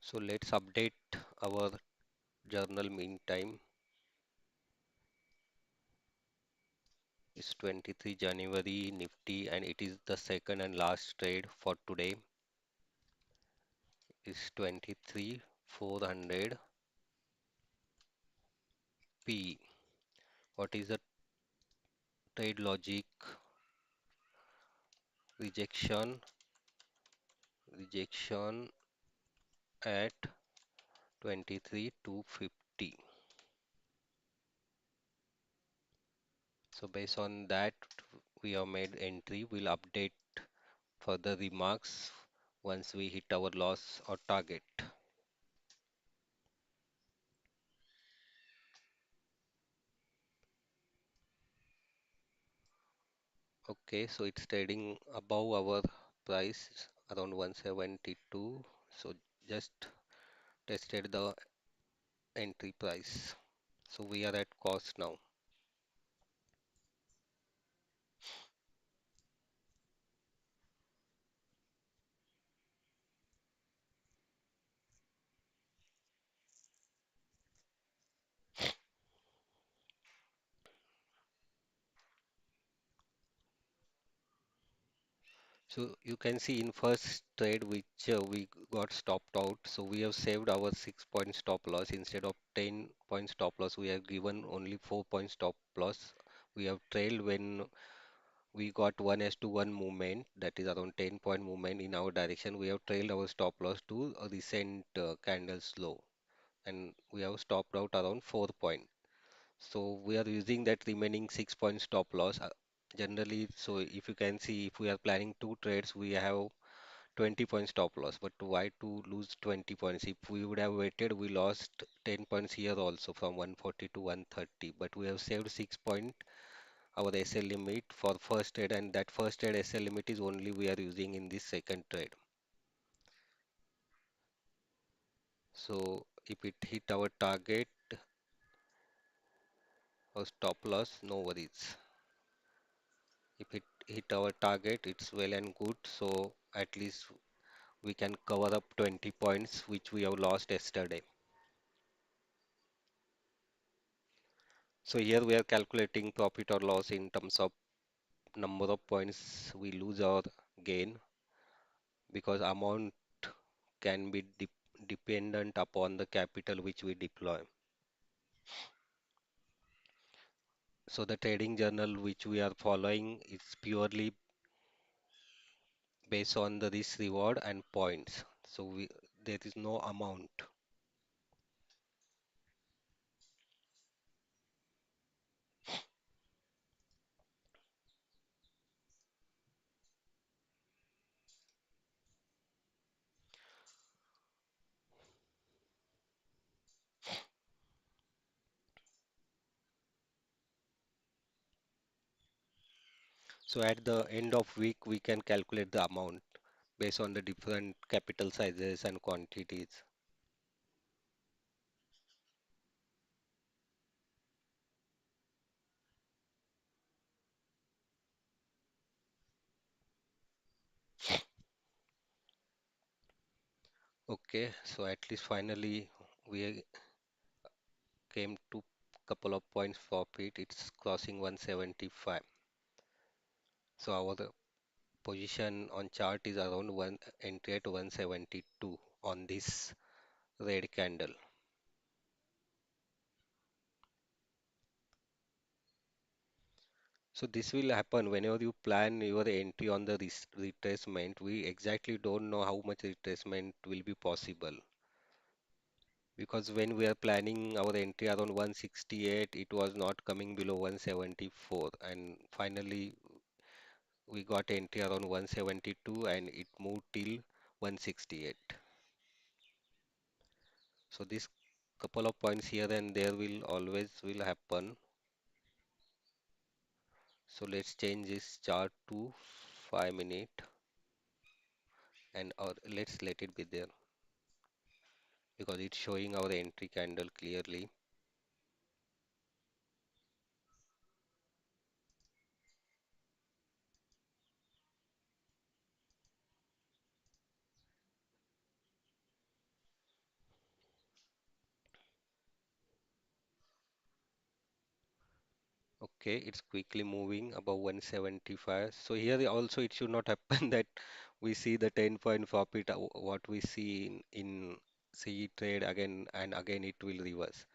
So let's update our journal meantime. It's 23 January Nifty and it is the second and last trade for today. It's 23,400 P. What is the trade logic? Rejection, rejection at 23,250. So based on that, we have made entry. We'll update further remarks once we hit our loss or target. Okay, so it's trading above our price around 172. So just tested the entry price. So we are at cost now. So you can see in first trade which we got stopped out. So we have saved our 6 point stop loss instead of 10 point stop loss. We have given only 4 point stop loss. We have trailed when we got 1:1 movement, that is around 10 point movement in our direction. We have trailed our stop loss to a recent candle's low, and we have stopped out around 4 point. So we are using that remaining 6 point stop loss. Generally, so if you can see, if we are planning two trades, we have 20 point stop loss. But why to lose 20 points? If we would have waited, we lost 10 points here also from 140 to 130. But we have saved 6 point our SL limit for first trade, and that first trade SL limit is only we are using in this second trade. So if it hit our target or stop loss, no worries. If it hit our target, it's well and good. So at least we can cover up 20 points which we have lost yesterday. So here we are calculating profit or loss in terms of number of points we lose or gain, because amount can be dependent upon the capital which we deploy. So the trading journal which we are following is purely based on the risk reward and points. So there is no amount. So at the end of week we can calculate the amount based on the different capital sizes and quantities. Okay, so at least finally we came to couple of points profit. It's crossing 175. So our position on chart is around one entry at 172 on this red candle. So this will happen whenever you plan your entry on the retracement. We exactly don't know how much retracement will be possible because when we are planning our entry around 168, it was not coming below 174, and finally we got entry around 172 and it moved till 168. So this couple of points here and there will always will happen. So let's change this chart to 5 minute and or let's let it be there because it's showing our entry candle clearly. Okay, it's quickly moving above 175. So here also it should not happen that we see the 10-point profit what we see in CE trade again and again it will reverse.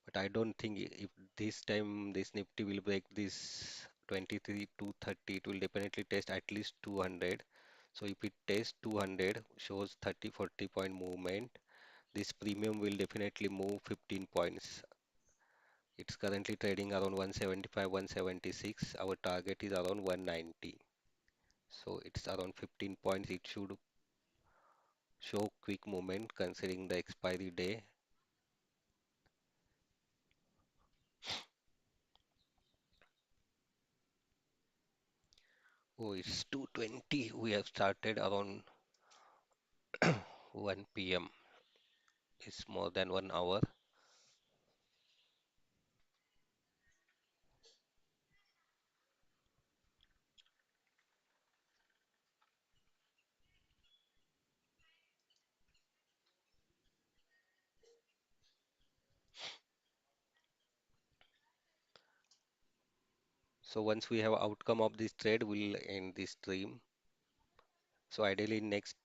But I don't think if this time this Nifty will break this 23 to 30, it will definitely test at least 200. So if it tests 200, shows 30-40 point movement, this premium will definitely move 15 points. It's currently trading around 175, 176. Our target is around 190. So it's around 15 points. It should show quick movement considering the expiry day. Oh, it's 2:20. We have started around 1 p.m. It's more than 1 hour. So once we have outcome of this trade, we'll end this stream. So ideally next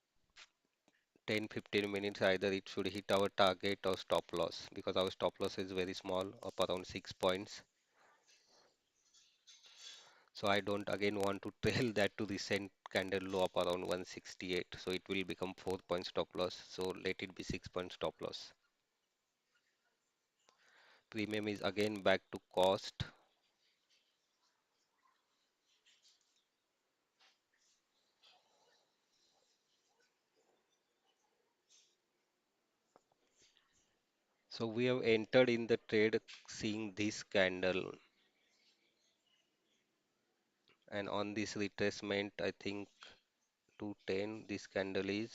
10-15 minutes, either it should hit our target or stop loss because our stop loss is very small, up around 6 points. So I don't again want to trail that to recent candle low up around 168. So it will become 4 point stop loss. So let it be 6 point stop loss. Premium is again back to cost. So we have entered in the trade seeing this candle, and on this retracement, I think 210, this candle is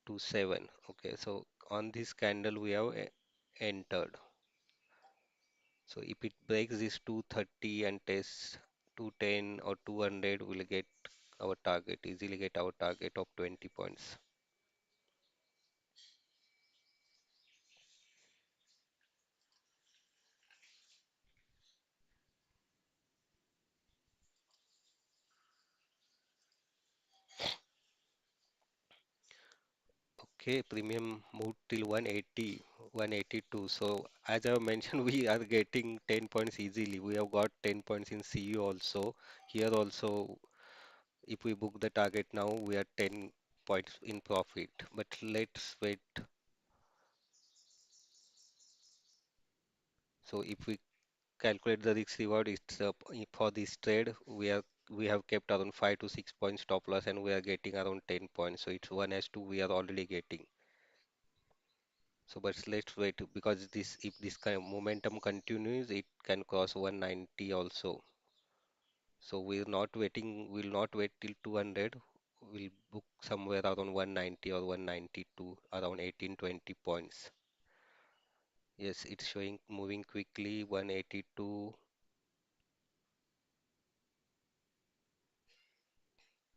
27. Okay, so on this candle we have entered. So if it breaks this 230 and tests 210 or 200, we'll get our target, easily get our target of 20 points. Okay, premium moved till 180, 182. So as I mentioned, we are getting 10 points easily. We have got 10 points in CU also. Here also, if we book the target now, we are 10 points in profit. But let's wait. So if we calculate the risk reward, it's for this trade, we have kept around 5 to 6 points stop loss and we are getting around 10 points. So it's 1 as 2 we are already getting. So, but let's wait because this if this kind of momentum continues, it can cross 190 also. So we'll not wait till 200. We'll book somewhere around 190 or 192, around 18-20 points. Yes, it's showing moving quickly, 182.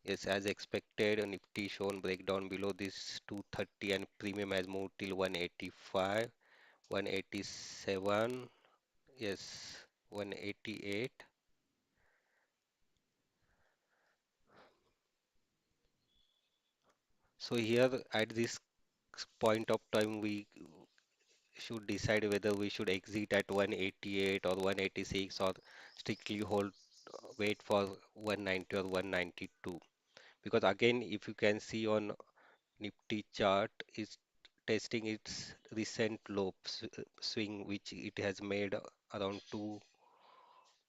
Yes, as expected, Nifty shown breakdown below this 230 and premium has moved till 185, 187. Yes, 188. So here at this point of time, we should decide whether we should exit at 188 or 186 or strictly hold wait for 190 or 192. Because again, if you can see on Nifty chart, is testing its recent low swing which it has made around 2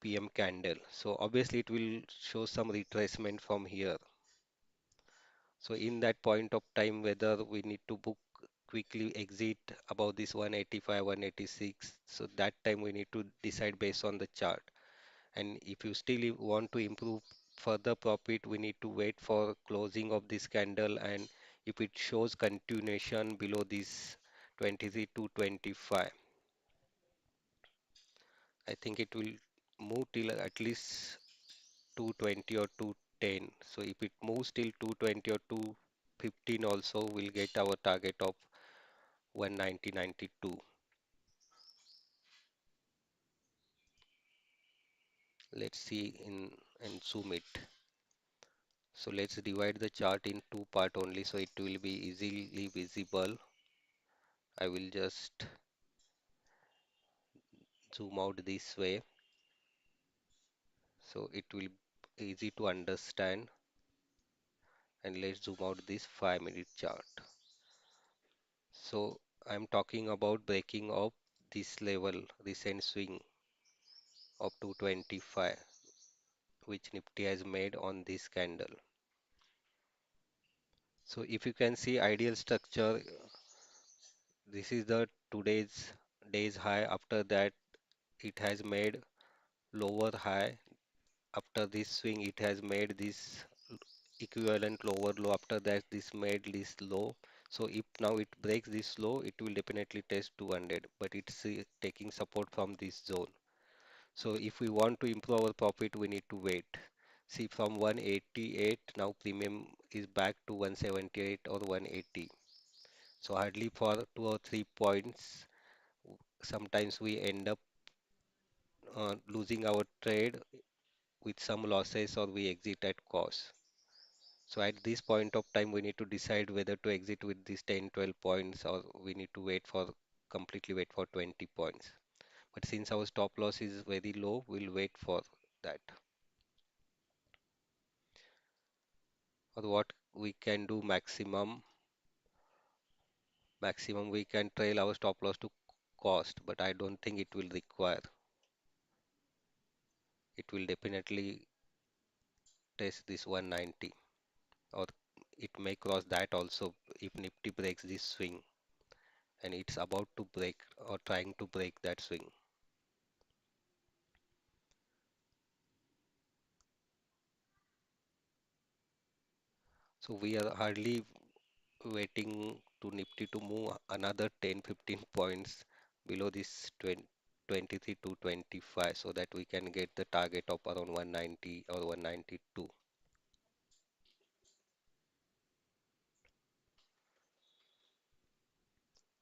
p.m. candle. So obviously it will show some retracement from here. So in that point of time, whether we need to book quickly exit above this 185, 186, so that time we need to decide based on the chart. And if you still want to improve further profit, we need to wait for closing of this candle. And if it shows continuation below this 23 to 25, I think it will move till at least 220 or 210. So if it moves till 220 or 215 also, we'll get our target of 190.92. Let's see in and zoom it. So let's divide the chart in two part only so it will be easily visible. I will just zoom out this way so it will easy to understand. And let's zoom out this 5-minute chart. So I'm talking about breaking of this level recent swing of 225 which Nifty has made on this candle. So if you can see ideal structure, this is the today's day's high. After that it has made lower high. After this swing it has made this equivalent lower low. After that this made this low. So if now it breaks this low, it will definitely test 200, but it's taking support from this zone. So if we want to improve our profit, we need to wait. See, from 188 now premium is back to 178 or 180. So hardly for 2 or 3 points, sometimes we end up losing our trade with some losses or we exit at cost. So at this point of time, we need to decide whether to exit with these 10, 12 points or we need to wait for completely wait for 20 points. But since our stop loss is very low, we'll wait for that. Or what we can do maximum we can trail our stop loss to cost, but I don't think it will require. It will definitely test this 190 or it may cross that also if Nifty breaks this swing and it's about to break or trying to break that swing. So we are hardly waiting to Nifty to move another 10, 15 points below this 20, 23 to 25 so that we can get the target of around 190 or 192.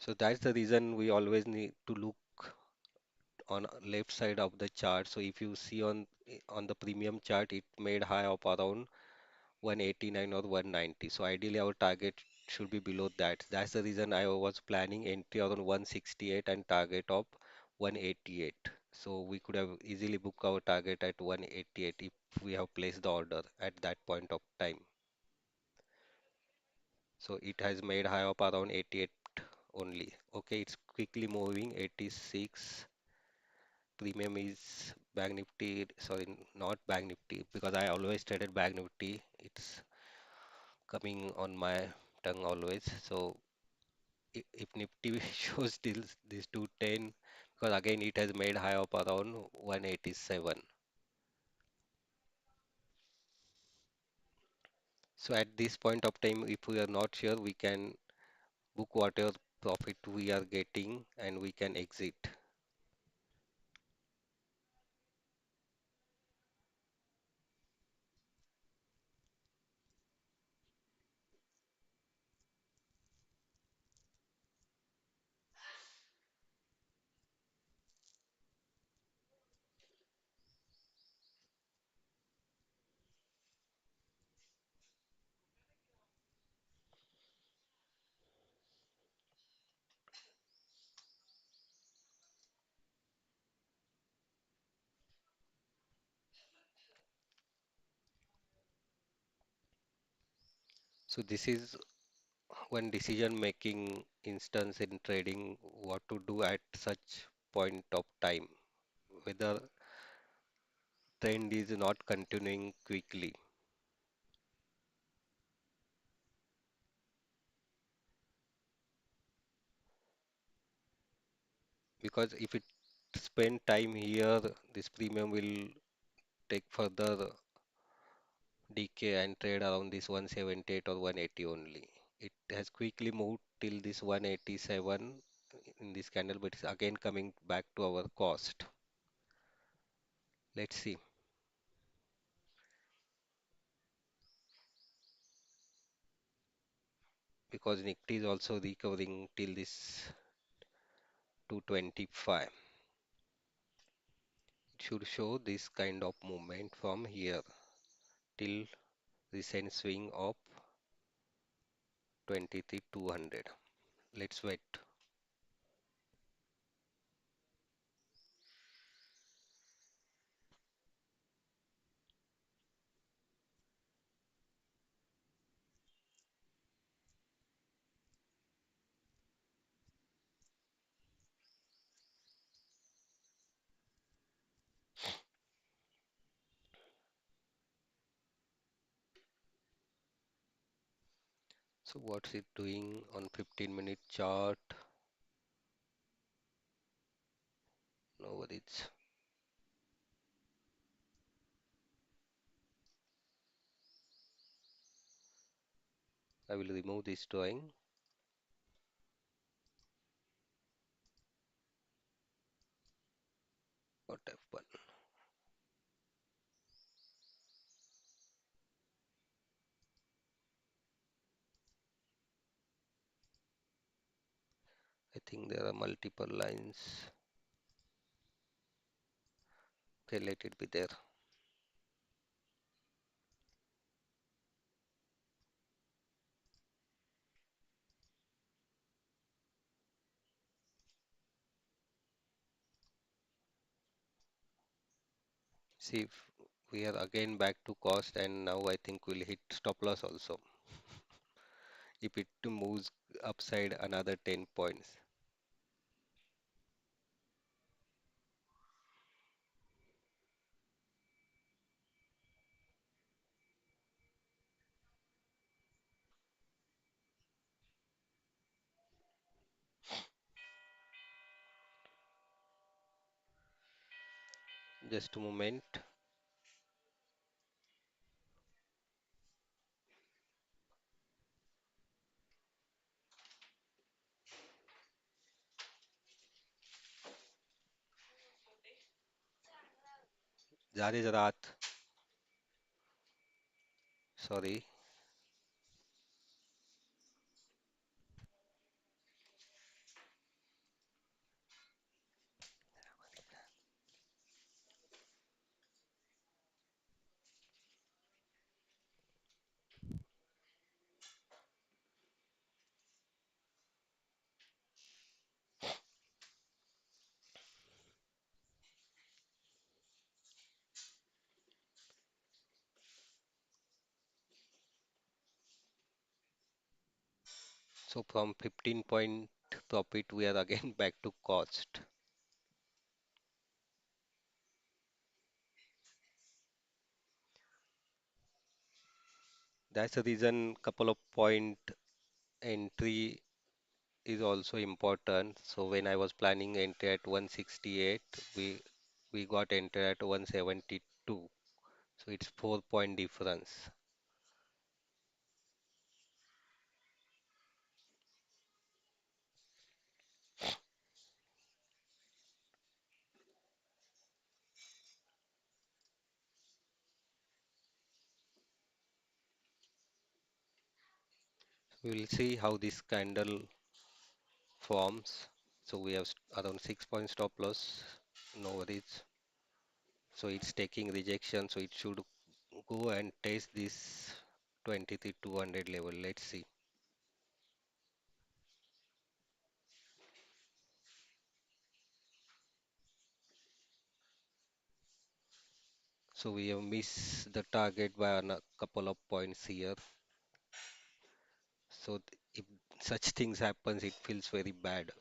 So that's the reason we always need to look on left side of the chart. So if you see on the premium chart, it made high of around 189 or 190. So ideally our target should be below that. That's the reason I was planning entry around 168 and target of 188. So we could have easily booked our target at 188 if we have placed the order at that point of time. So it has made high of around 88 only. Okay, it's quickly moving 86. Premium is Bank Nifty, sorry, not Bank Nifty because I always traded Bank Nifty. It's coming on my tongue always. So if Nifty shows still this 210, because again it has made high of around 187. So at this point of time, if we are not sure, we can book whatever profit we are getting and we can exit. So this is one decision making instance in trading, what to do at such point of time, whether trend is not continuing quickly, because if it spend time here, this premium will take further decay and trade around this 178 or 180 only. It has quickly moved till this 187 in this candle, but it's again coming back to our cost. Let's see, because Nifty is also recovering till this 225. It should show this kind of movement from here till recent swing of 23,200. Let's wait. So what's it doing on 15-minute chart? No worries. I will remove this drawing. What F1? I think there are multiple lines. Okay, let it be there. See if we are again back to cost, and now I think we'll hit stop loss also if it moves upside another 10 points. Just a moment. जा रही जरा हाथ. Sorry. So from 15-point profit, we are again back to cost. That's the reason couple of point entry is also important. So when I was planning entry at 168, we got entry at 172. So it's 4-point difference. We'll see how this candle forms. So we have around 6-point stop loss. No worries. So it's taking rejection. So it should go and test this 23,200 level. Let's see. So we have missed the target by a couple of points here. So if such things happens, it feels very bad.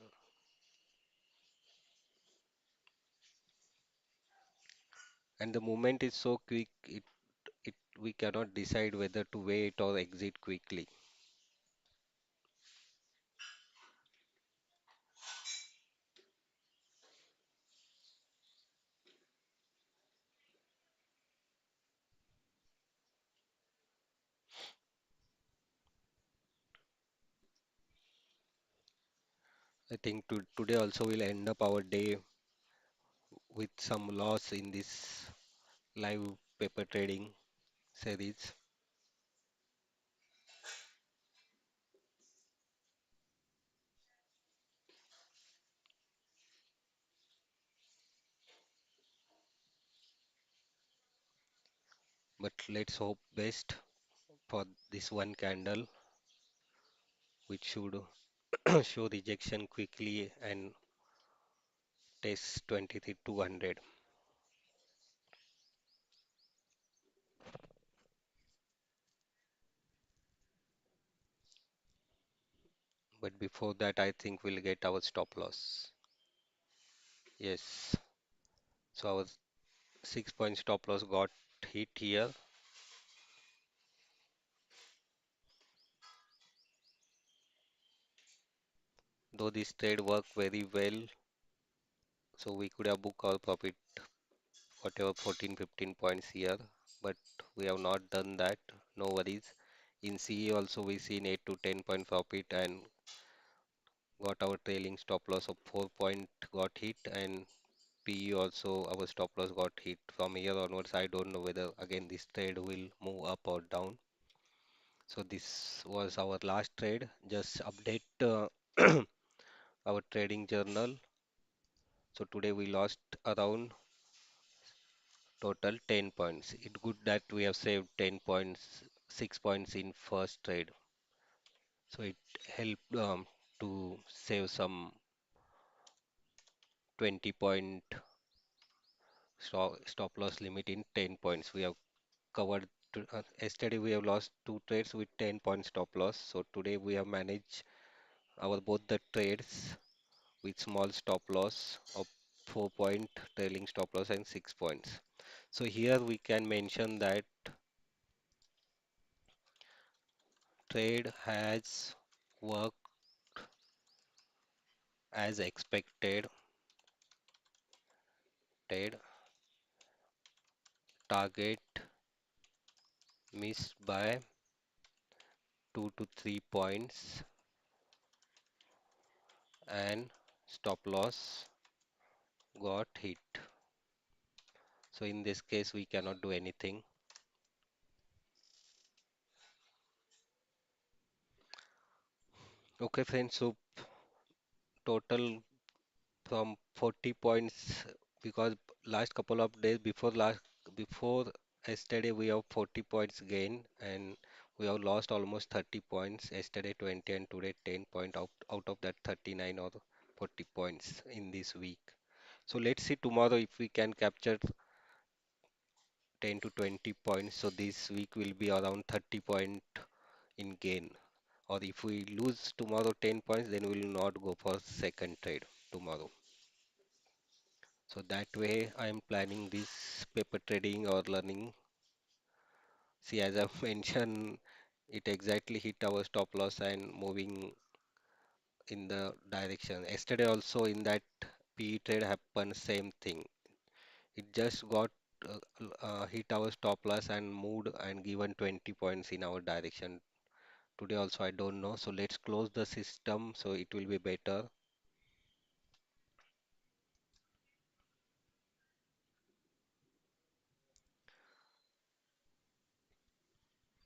And the movement is so quick, it we cannot decide whether to wait or exit quickly. I think today also will end up our day with some loss in this live paper trading series. But let's hope best for this one candle, which should show rejection quickly and test 23,200. But before that, I think we'll get our stop loss. Yes. So our 6 point stop loss got hit here. Though this trade worked very well, so we could have booked our profit whatever 14, 15 points here, but we have not done that. No worries. In CE also we seen 8 to 10 point profit and got our trailing stop loss of 4 point got hit, and PE also our stop loss got hit. From here onwards, I don't know whether again this trade will move up or down. So this was our last trade. Just update our trading journal. So today we lost around total 10 points. It's good that we have saved 10 points, 6 points in first trade. So it helped to save some 20 point stop loss limit in 10 points. We have covered, yesterday we have lost two trades with 10 point stop loss. So today we have managed our both the trades with small stop loss of 4 point trailing stop loss and 6 points. So here we can mention that trade has worked as expected. Trade target missed by 2 to 3 points and stop loss got hit. So in this case we cannot do anything. Okay friends, so total from 40 points, because last couple of days before yesterday we have 40 points gain, and we have lost almost 30 points yesterday 20 and today 10 point out of that 39 or 40 points in this week. So let's see tomorrow if we can capture 10 to 20 points. So this week will be around 30 point in gain. Or if we lose tomorrow 10 points, then we will not go for second trade tomorrow. So that way I am planning this paper trading or learning. See, as I mentioned, it exactly hit our stop loss and moving in the direction. Yesterday also in that PE trade happened same thing. It just got hit our stop loss and moved and given 20 points in our direction. Today also I don't know. So let's close the system so it will be better.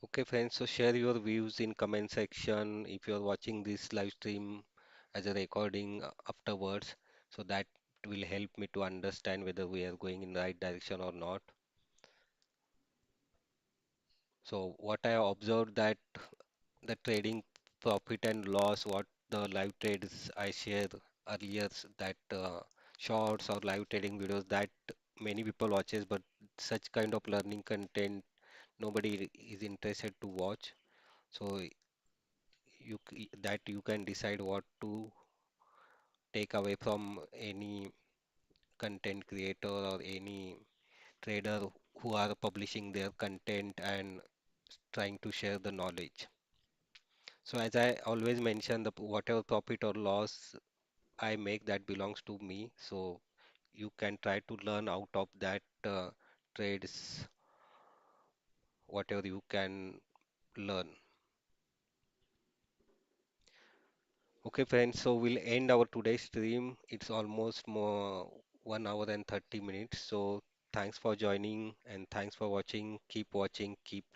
Okay, friends, so share your views in comment section if you're watching this live stream as a recording afterwards, so that will help me to understand whether we are going in the right direction or not. So what I have observed that the trading profit and loss, what the live trades I shared earlier, that shorts or live trading videos that many people watches, but such kind of learning content nobody is interested to watch. So that you can decide what to take away from any content creator or any trader who are publishing their content and trying to share the knowledge. So as I always mention, the whatever profit or loss I make, that belongs to me. So you can try to learn out of that trades, whatever you can learn. Okay, friends, so we'll end our today's stream. It's almost more 1 hour and 30 minutes. So thanks for joining and thanks for watching. Keep watching, keep